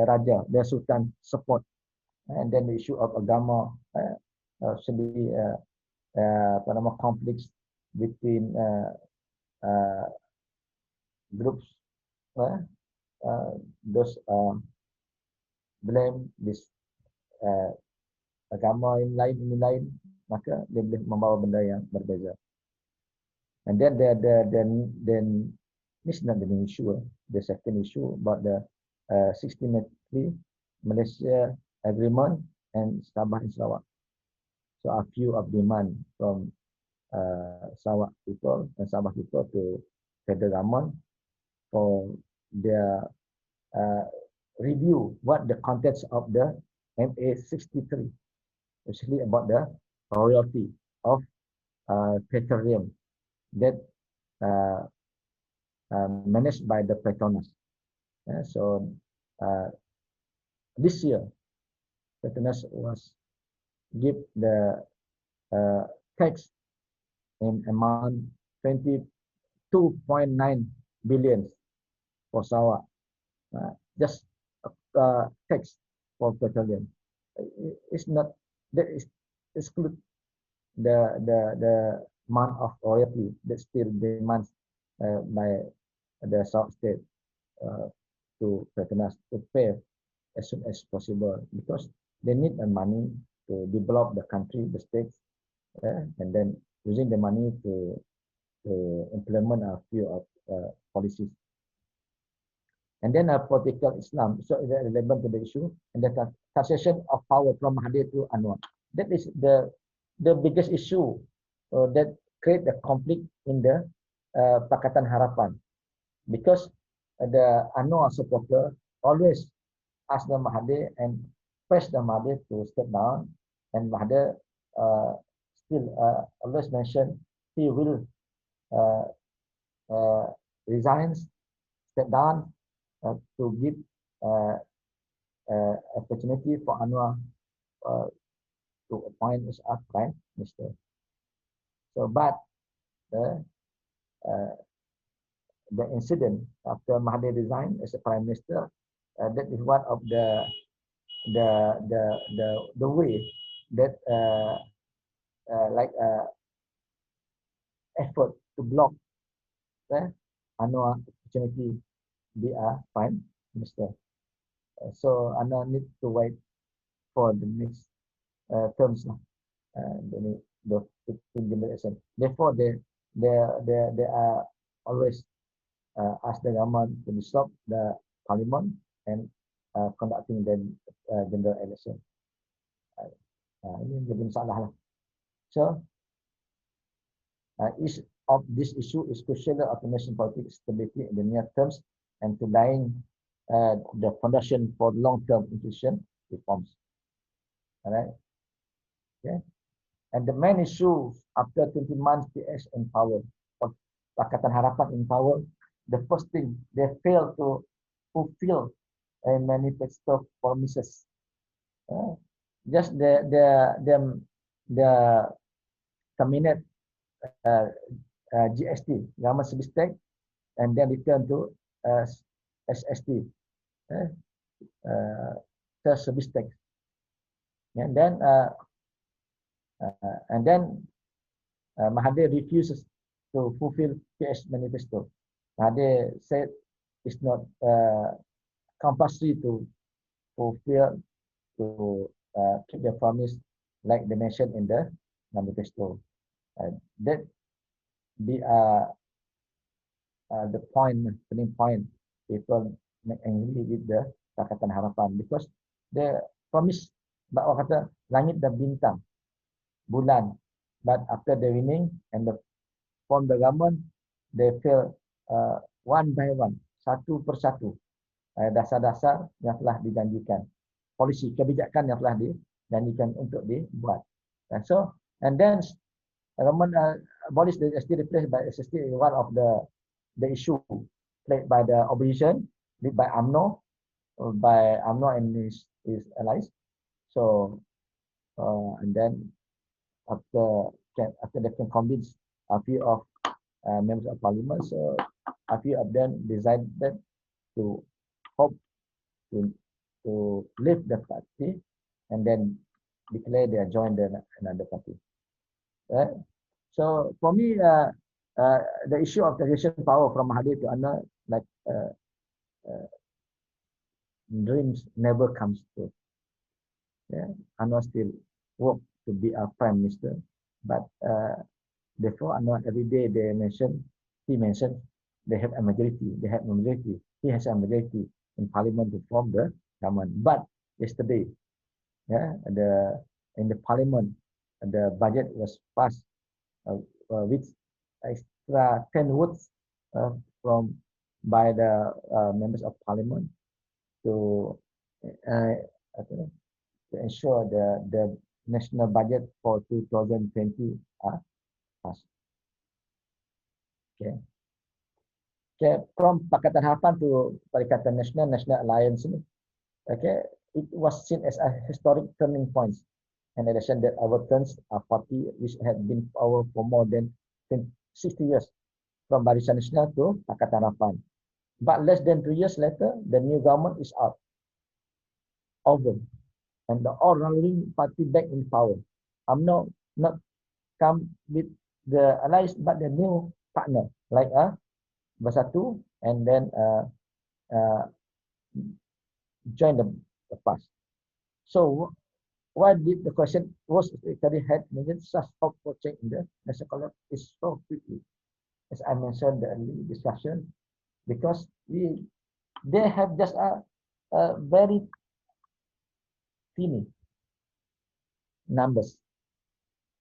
Raja, the Sultan support, and then the issue of agama should be conflicts between groups. Those blame this agama ini lain, maka dia boleh membawa benda yang berbeza. And then this is not the main issue. The second issue about the 1693 Malaysia agreement and Sabah and Sarawak. So a few of demand from Sarawak people and Sabah people to federal government for their review what the contents of the MA 63, especially about the royalty of petroleum that managed by the Petronas. So this year, Petronas was give the tax in amount 22.9 billion for Sarawak, just tax for petroleum. It's not that is exclude the amount of royalty that still demands by the South State to Petronas to pay as soon as possible, because they need the money to develop the country, the states, and then using the money to implement a few of policies. And then political Islam, so relevant to the issue, and the succession of power from Mahathir to Anwar. That is the biggest issue that create the conflict in the Pakatan Harapan, because the Anwar supporter always ask the Mahathir and press the Mahathir to step down, and Mahathir still always mention he will resign, step down to give opportunity for Anwar to appoint as a prime minister. So, but the incident after Mahathir resigned as a prime minister, that is one of the way that effort to block Anwar opportunity be a prime minister. So Anwar need to wait for the next terms, the 15 generation. Therefore, they are always ask the government to dissolve the parliament and conducting the general election. Ini jadi masalah lah. So, each of this issue is crucial of national politics stability in the near terms and to laying the foundation for long-term institution reforms. All right. Okay. And the main issue after 20 months PS in power, Pakatan Harapan in power, the first thing they fail to fulfill a manifesto promises. Just the terminate GST, government service tax, and then return to SST, service tax, and then Mahathir refuses to fulfill PS manifesto. Mahathir said it's not compulsory to fulfill, to keep the promise like they mentioned in the manifesto. That be the point, turning point. People angry with the Pakatan Harapan because they promise, but orang kata langit dan bintang, bulan, but after the winning and the form the government, they fail one by one, satu persatu, dasar-dasar yang telah dijanjikan, polisi kebijakan yang telah dijanjikan untuk dibuat. And then government abolish the ST replaced by SST, one of the issue played by the opposition, led by UMNO, and his allies. So and then after they can convince a few of members of parliament, so a few of them decided to hope to leave the party and then declare they join another party. So for me, the issue of transition power from Mahathir to Anwar, like dreams never comes true. Anwar still work to be a prime minister, but therefore Anwar every day he mentioned they have a majority. They have a majority. He has a majority in parliament to form the government. But yesterday, in the parliament, the budget was passed with extra 10 votes by the members of parliament to ensure the national budget for 2020 passed. Okay, from Pakatan Harapan to Perikatan National Alliance, okay, it was seen as a historic turning point. In addition, that overturns a party which had been power for more than 60 years, from Barisan Nasional to Pakatan Harapan. But less than 2 years later, the new government is out, over, and the all-ruling party back in power. UMNO not come with the allies, but the new partner, like Bersatu, and then join the past. So why did the question was actually had needed such hope for change in the national collapse is so quickly, as I mentioned the early discussion, because they have just a very teeny numbers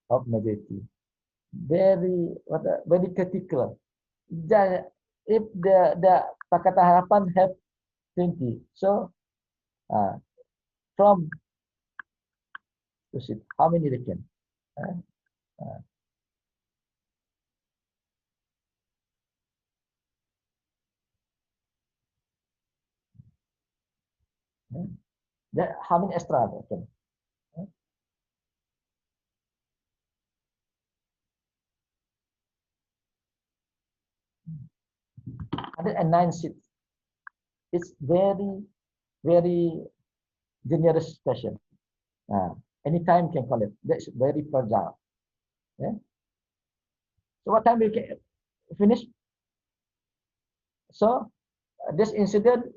of majority, very critical. If the Pakatan Harapan have 20, so from to see how many they can. How many extra they can? 109 seats. It's very generous session. Anytime can call it. That's very fragile. Yeah. So what time we can finish? So this incident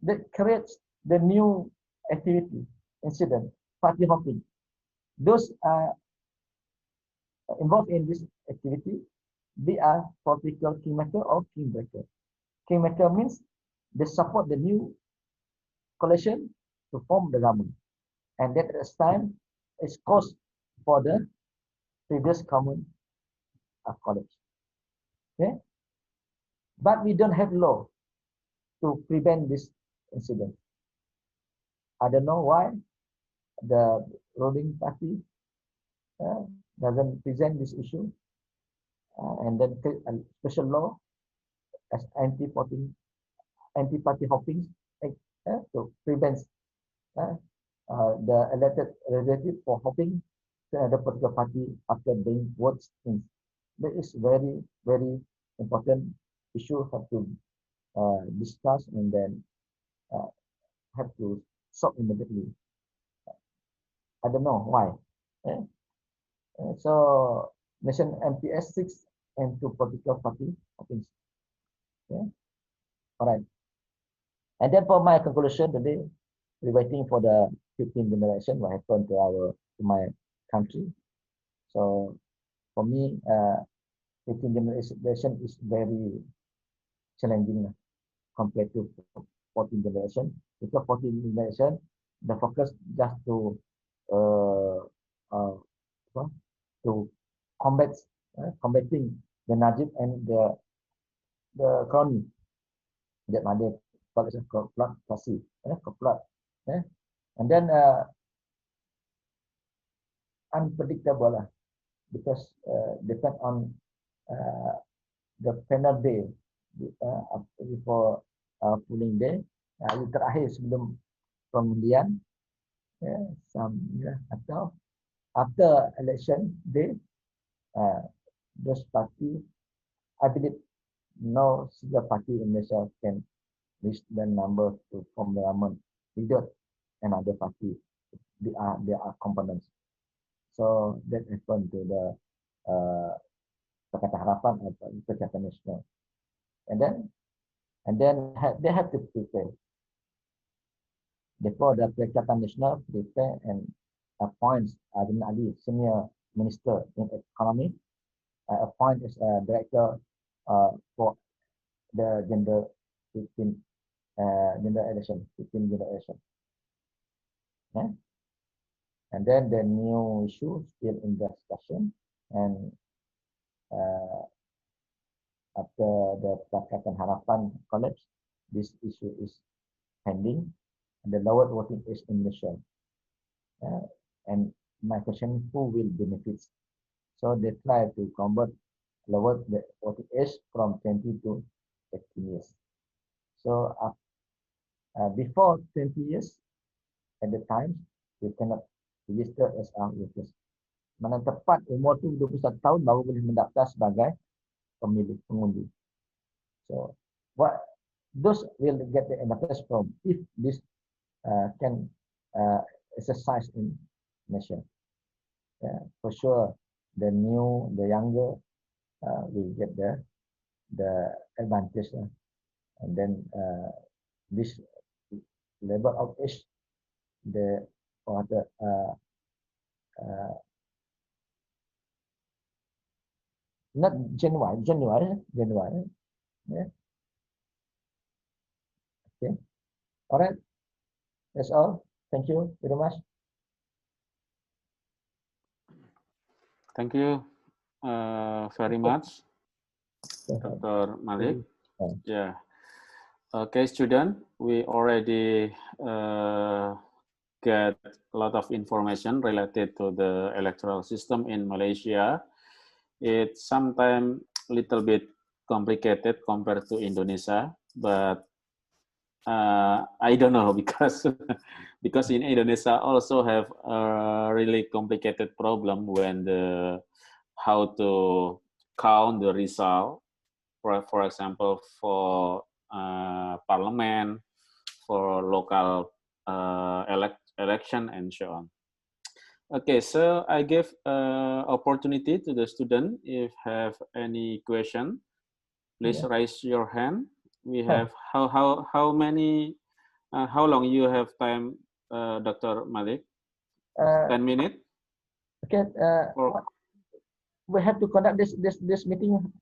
that creates the new activity incident, party hopping. Those involved in this activity, they are political kingmaker or kingbreaker. Kingmaker means they support the new coalition to form the government, and that at this time is cause for the previous common college. Okay, but we don't have law to prevent this incident. I don't know why the ruling party doesn't present this issue and then take a special law as anti-party hopping to prevent the elected representative for hopping to another political party after being voted in. That is very important issue have to discuss and then have to solve immediately. I don't know why. So mention MPS 6 and 2 political party hopping. Okay. All right. And then for my conclusion today, we're waiting for the 15th generation, what happened to my country. So for me, 15th generation is very challenging compared to 14th generation. Because 14th generation, the focus just to to combating the Najib and the crony that ada koplasi, koplat, and then unpredictable lah, because depend on the panel day before polling day, hari terakhir sebelum pemilihan, atau after election day, those party, I believe no single party in Malaysia can reach the number to form the government without another party. They are components. So that happened to the Pakatan Harapan atau Perikatan Nasional. And then they have to prepare. Therefore, the Perikatan Nasional prepare and appoints Adnan Ali, senior minister in economy, appoint as a director for the gender 15 gender election, 15 gender election. And then the new issue still in discussion, and after the Pakatan Harapan collapse, this issue is pending, the lower voting age in Malaysia. And my question, who will benefit? So they try to convert, lower the voting age from 20 to 18 years. So before 20 years, at the time, we cannot register as our voters. Mana tepat umur tu 21 tahun baru boleh mendaftar sebagai pemilih pengundi. So what those will get the advantage from if this can exercise in Malaysia. For sure, the younger will get the advantage, and then this level of age, not January. Yeah. Okay. All right. That's all. Thank you very much. Thank you very much, Dr. Malik. Yeah. Okay, student, we already get a lot of information related to the electoral system in Malaysia. It's sometimes a little bit complicated compared to Indonesia, but I don't know, because in Indonesia also have a really complicated problem when how to count the result, for example, for parliament, for local election, and so on. Okay, so I give opportunity to the student. If have any question, please raise your hand. We have how many? How long you have time, Dr. Malik? 10 minutes. Okay. We have to conduct this meeting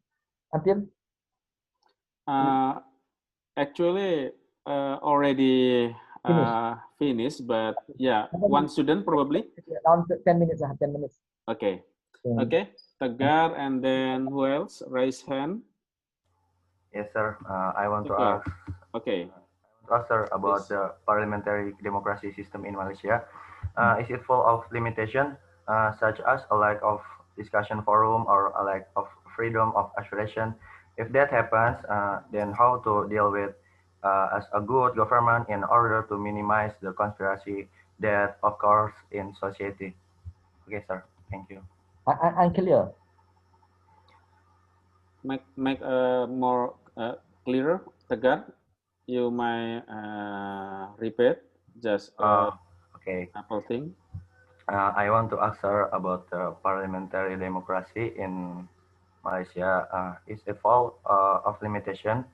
until. Actually, already finished, but yeah, one student probably. Around 10 minutes. 10 minutes. Okay. Okay. Tegar, and then who else? Raise hand. Yes, sir. I want to ask. Okay. Sir, about the parliamentary democracy system in Malaysia. Is it full of limitation, such as a lack of discussion forum or a lack of freedom of expression? If that happens, then how to deal with as a good government in order to minimize the conspiracy that occurs in society? Okay, sir. Thank you. I'm clear. Make more clearer, Tegar. You might repeat just okay. couple thing. I want to ask her about the parliamentary democracy in Malaysia. Is a fault of limitation,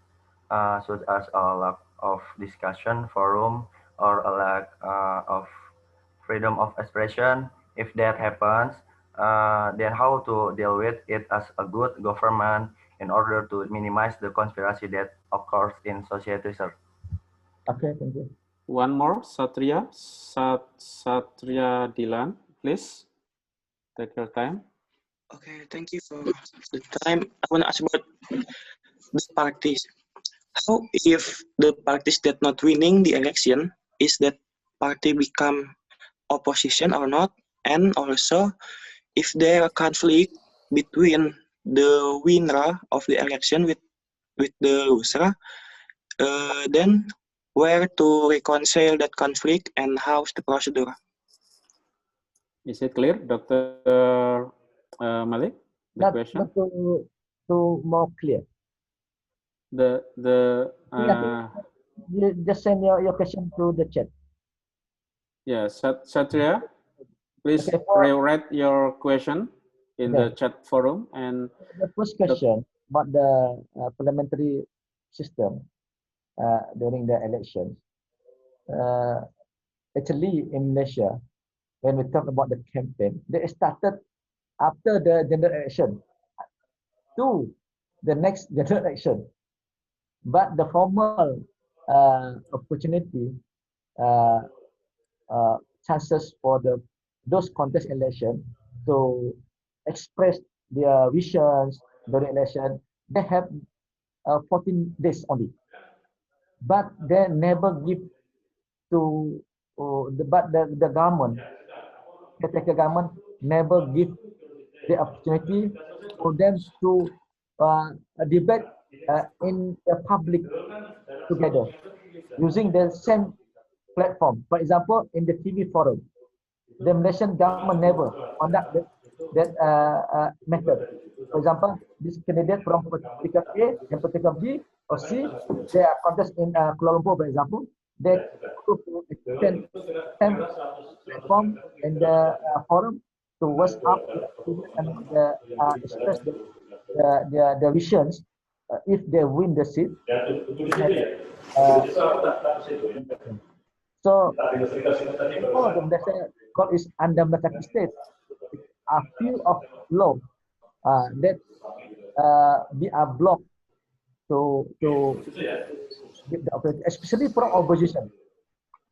such as a lack of discussion forum or a lack of freedom of expression? If that happens, then how to deal with it as a good government in order to minimize the conspiracy that occurs in society, sir. Okay, thank you. One more, Satria. Satria Dilan, please. Take your time. Okay, thank you for the time. I want to ask about the parties. How if the parties that not winning the election, is that party become opposition or not? And also, if there are conflict between the winner of the election with the loser, then where to reconcile that conflict and how's the procedure? Is it clear, Dr. Malik? The question? Not to more clear. You just send your question to the chat. Yeah, Satria, please rewrite your question in the chat forum. And the first question about the parliamentary system during the elections. Actually, in Malaysia, when we talk about the campaign, they started after the general election to the next general election. But the formal opportunity, chances for those contest election to express their visions during election, they have 14 days only. But they never give to the government, the government never give the opportunity for them to debate in the public together using the same platform. For example, in the TV forum, the Malaysian government never conduct that method. For example, this candidate from political A and political B or C, they are contest in Kuala Lumpur, for example, they could extend same platform in the forum to WhatsApp and express their visions. If they win the seat, so before the Malaysia court is under Malike state, a few of law that we are blocked to give the opportunity, especially for opposition.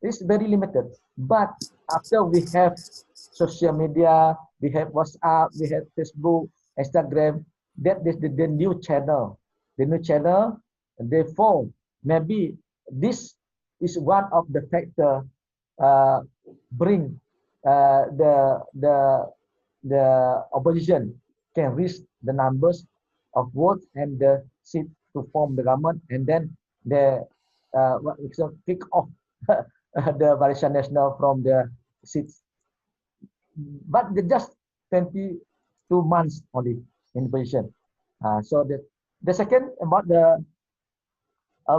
It's very limited. But after we have social media, we have WhatsApp, we have Facebook, Instagram, that is the new channel. The new channel, therefore, maybe this is one of the factor bring the opposition can reach the numbers of votes and the seat to form the government, and then the what we call kick off the Barisan Nasional from the seats. But just 22 months only in position. So the second about the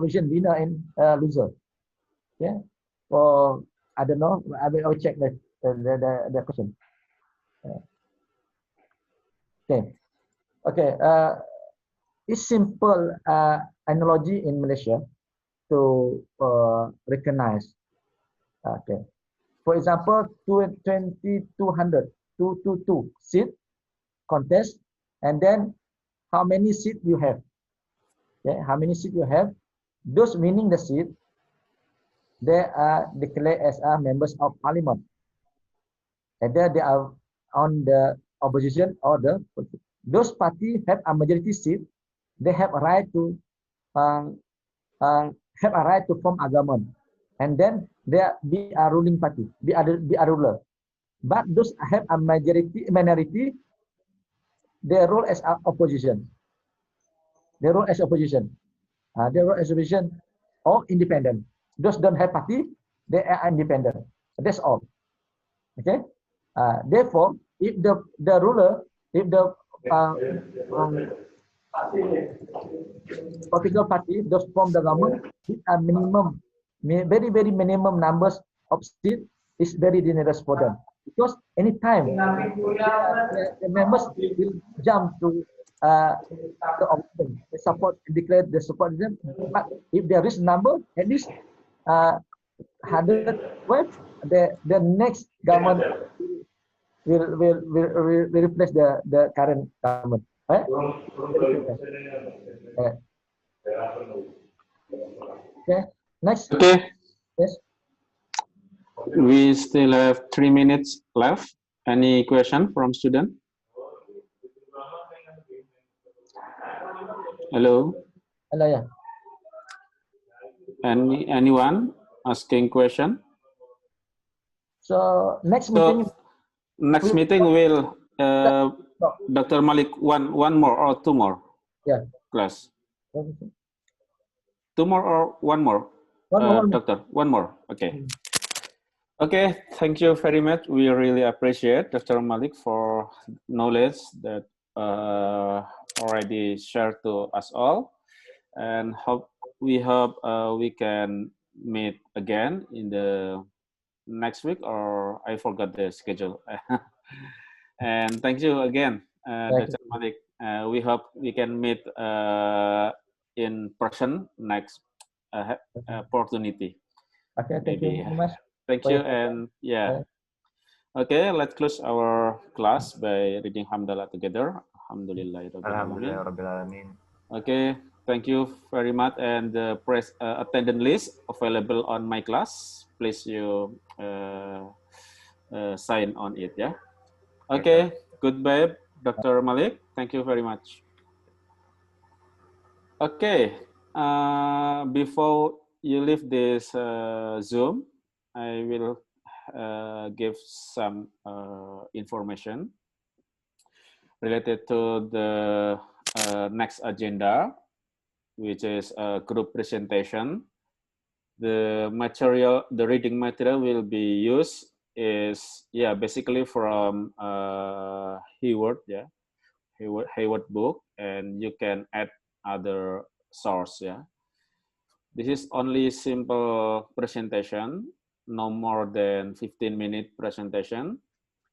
vision winner and loser. Yeah. For I don't know. I will check the question. Okay. Okay. It's simple analogy in Malaysia to recognize. Okay. For example, 2,200, 222 seat contest, and then how many seats you have? Okay, how many seats you have? Those winning the seat, they are declared as members of parliament, and then they are on the opposition or those parties have a majority seat. They have a right to form a government, and then they be a ruling party, be a ruler. But those have a minority, their role as opposition. Their role as opposition. Their role as opposition or independent. Those don't have party, they are independent. That's all. Okay. Therefore, if the ruler, if the political party does form the government with a minimum, very minimum numbers of seats, is very dangerous for them, because anytime the members will jump to the opposition, they support, declare the support them. But if there is number, at least 100, the next government will replace the current government. Okay. Okay. Next. Okay. Yes. We still have 3 minutes left. Any question from student? Hello. Hello, yeah. Anyone asking question? So next meeting. Next meeting will Dr. Malik one more or two more? Yeah. Class. Two more or one more? One more. Doctor, one more. Okay. Okay, thank you very much. We really appreciate Dr. Malik for knowledge that already shared to us all, and we hope we can meet again in the next week, or I forgot the schedule. And thank you again, Dr. Malik. We hope we can meet in person next opportunity. Okay, thank you very much. Thank you, and yeah. Okay, let's close our class by reading Hamdalah together. Alhamdulillahirrahmanirrahim. Okay, thank you very much, and the attendance list available on my class. Please you sign on it, yeah. Okay, goodbye, Dr. Malik. Thank you very much. Okay, before you leave this Zoom, I will give some information related to the next agenda, which is a group presentation. The reading material will be used is basically from Hayward book, and you can add other source. This is only simple presentation, no more than 15-minute presentation.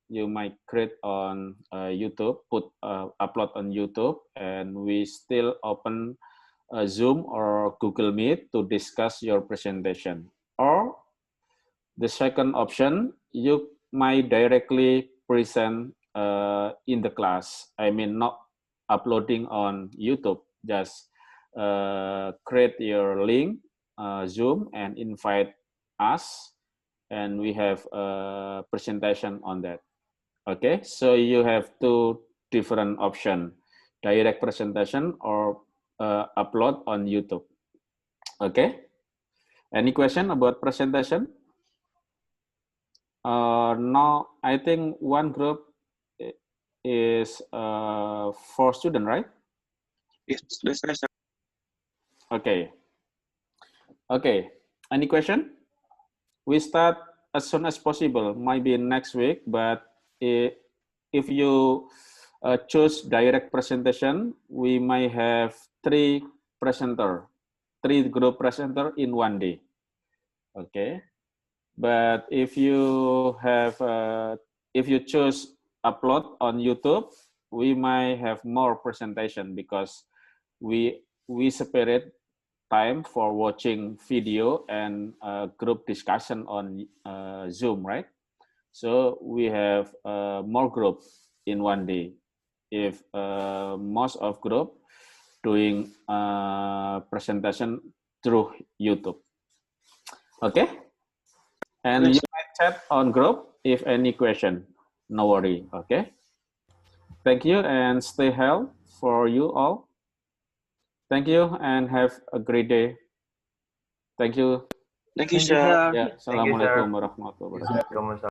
You might create on YouTube, upload on YouTube, and we still open Zoom or Google Meet to discuss your presentation. Or the second option, you might directly present in the class. I mean, not uploading on YouTube, just create your link, Zoom, and invite us, and we have a presentation on that. Okay, so you have two different options, direct presentation or upload on YouTube. Okay, any question about presentation? No, I think one group is 4 students, right? Yes, that's right, sir. Okay. Okay, any question? We start as soon as possible, maybe next week, but if you choose direct presentation, we may have 3 group presenter in one day. Okay, but if you choose upload on YouTube, we might have more presentation because we separate time for watching video and group discussion on Zoom, right? So we have more group in one day. If most of group doing presentation through YouTube. Okay? And you might chat on group if any question. No worry, okay? Thank you and stay healthy for you all. Thank you and have a great day. Thank you. Thank you, sir. Ya, assalamualaikum warahmatullahi wabarakatuh.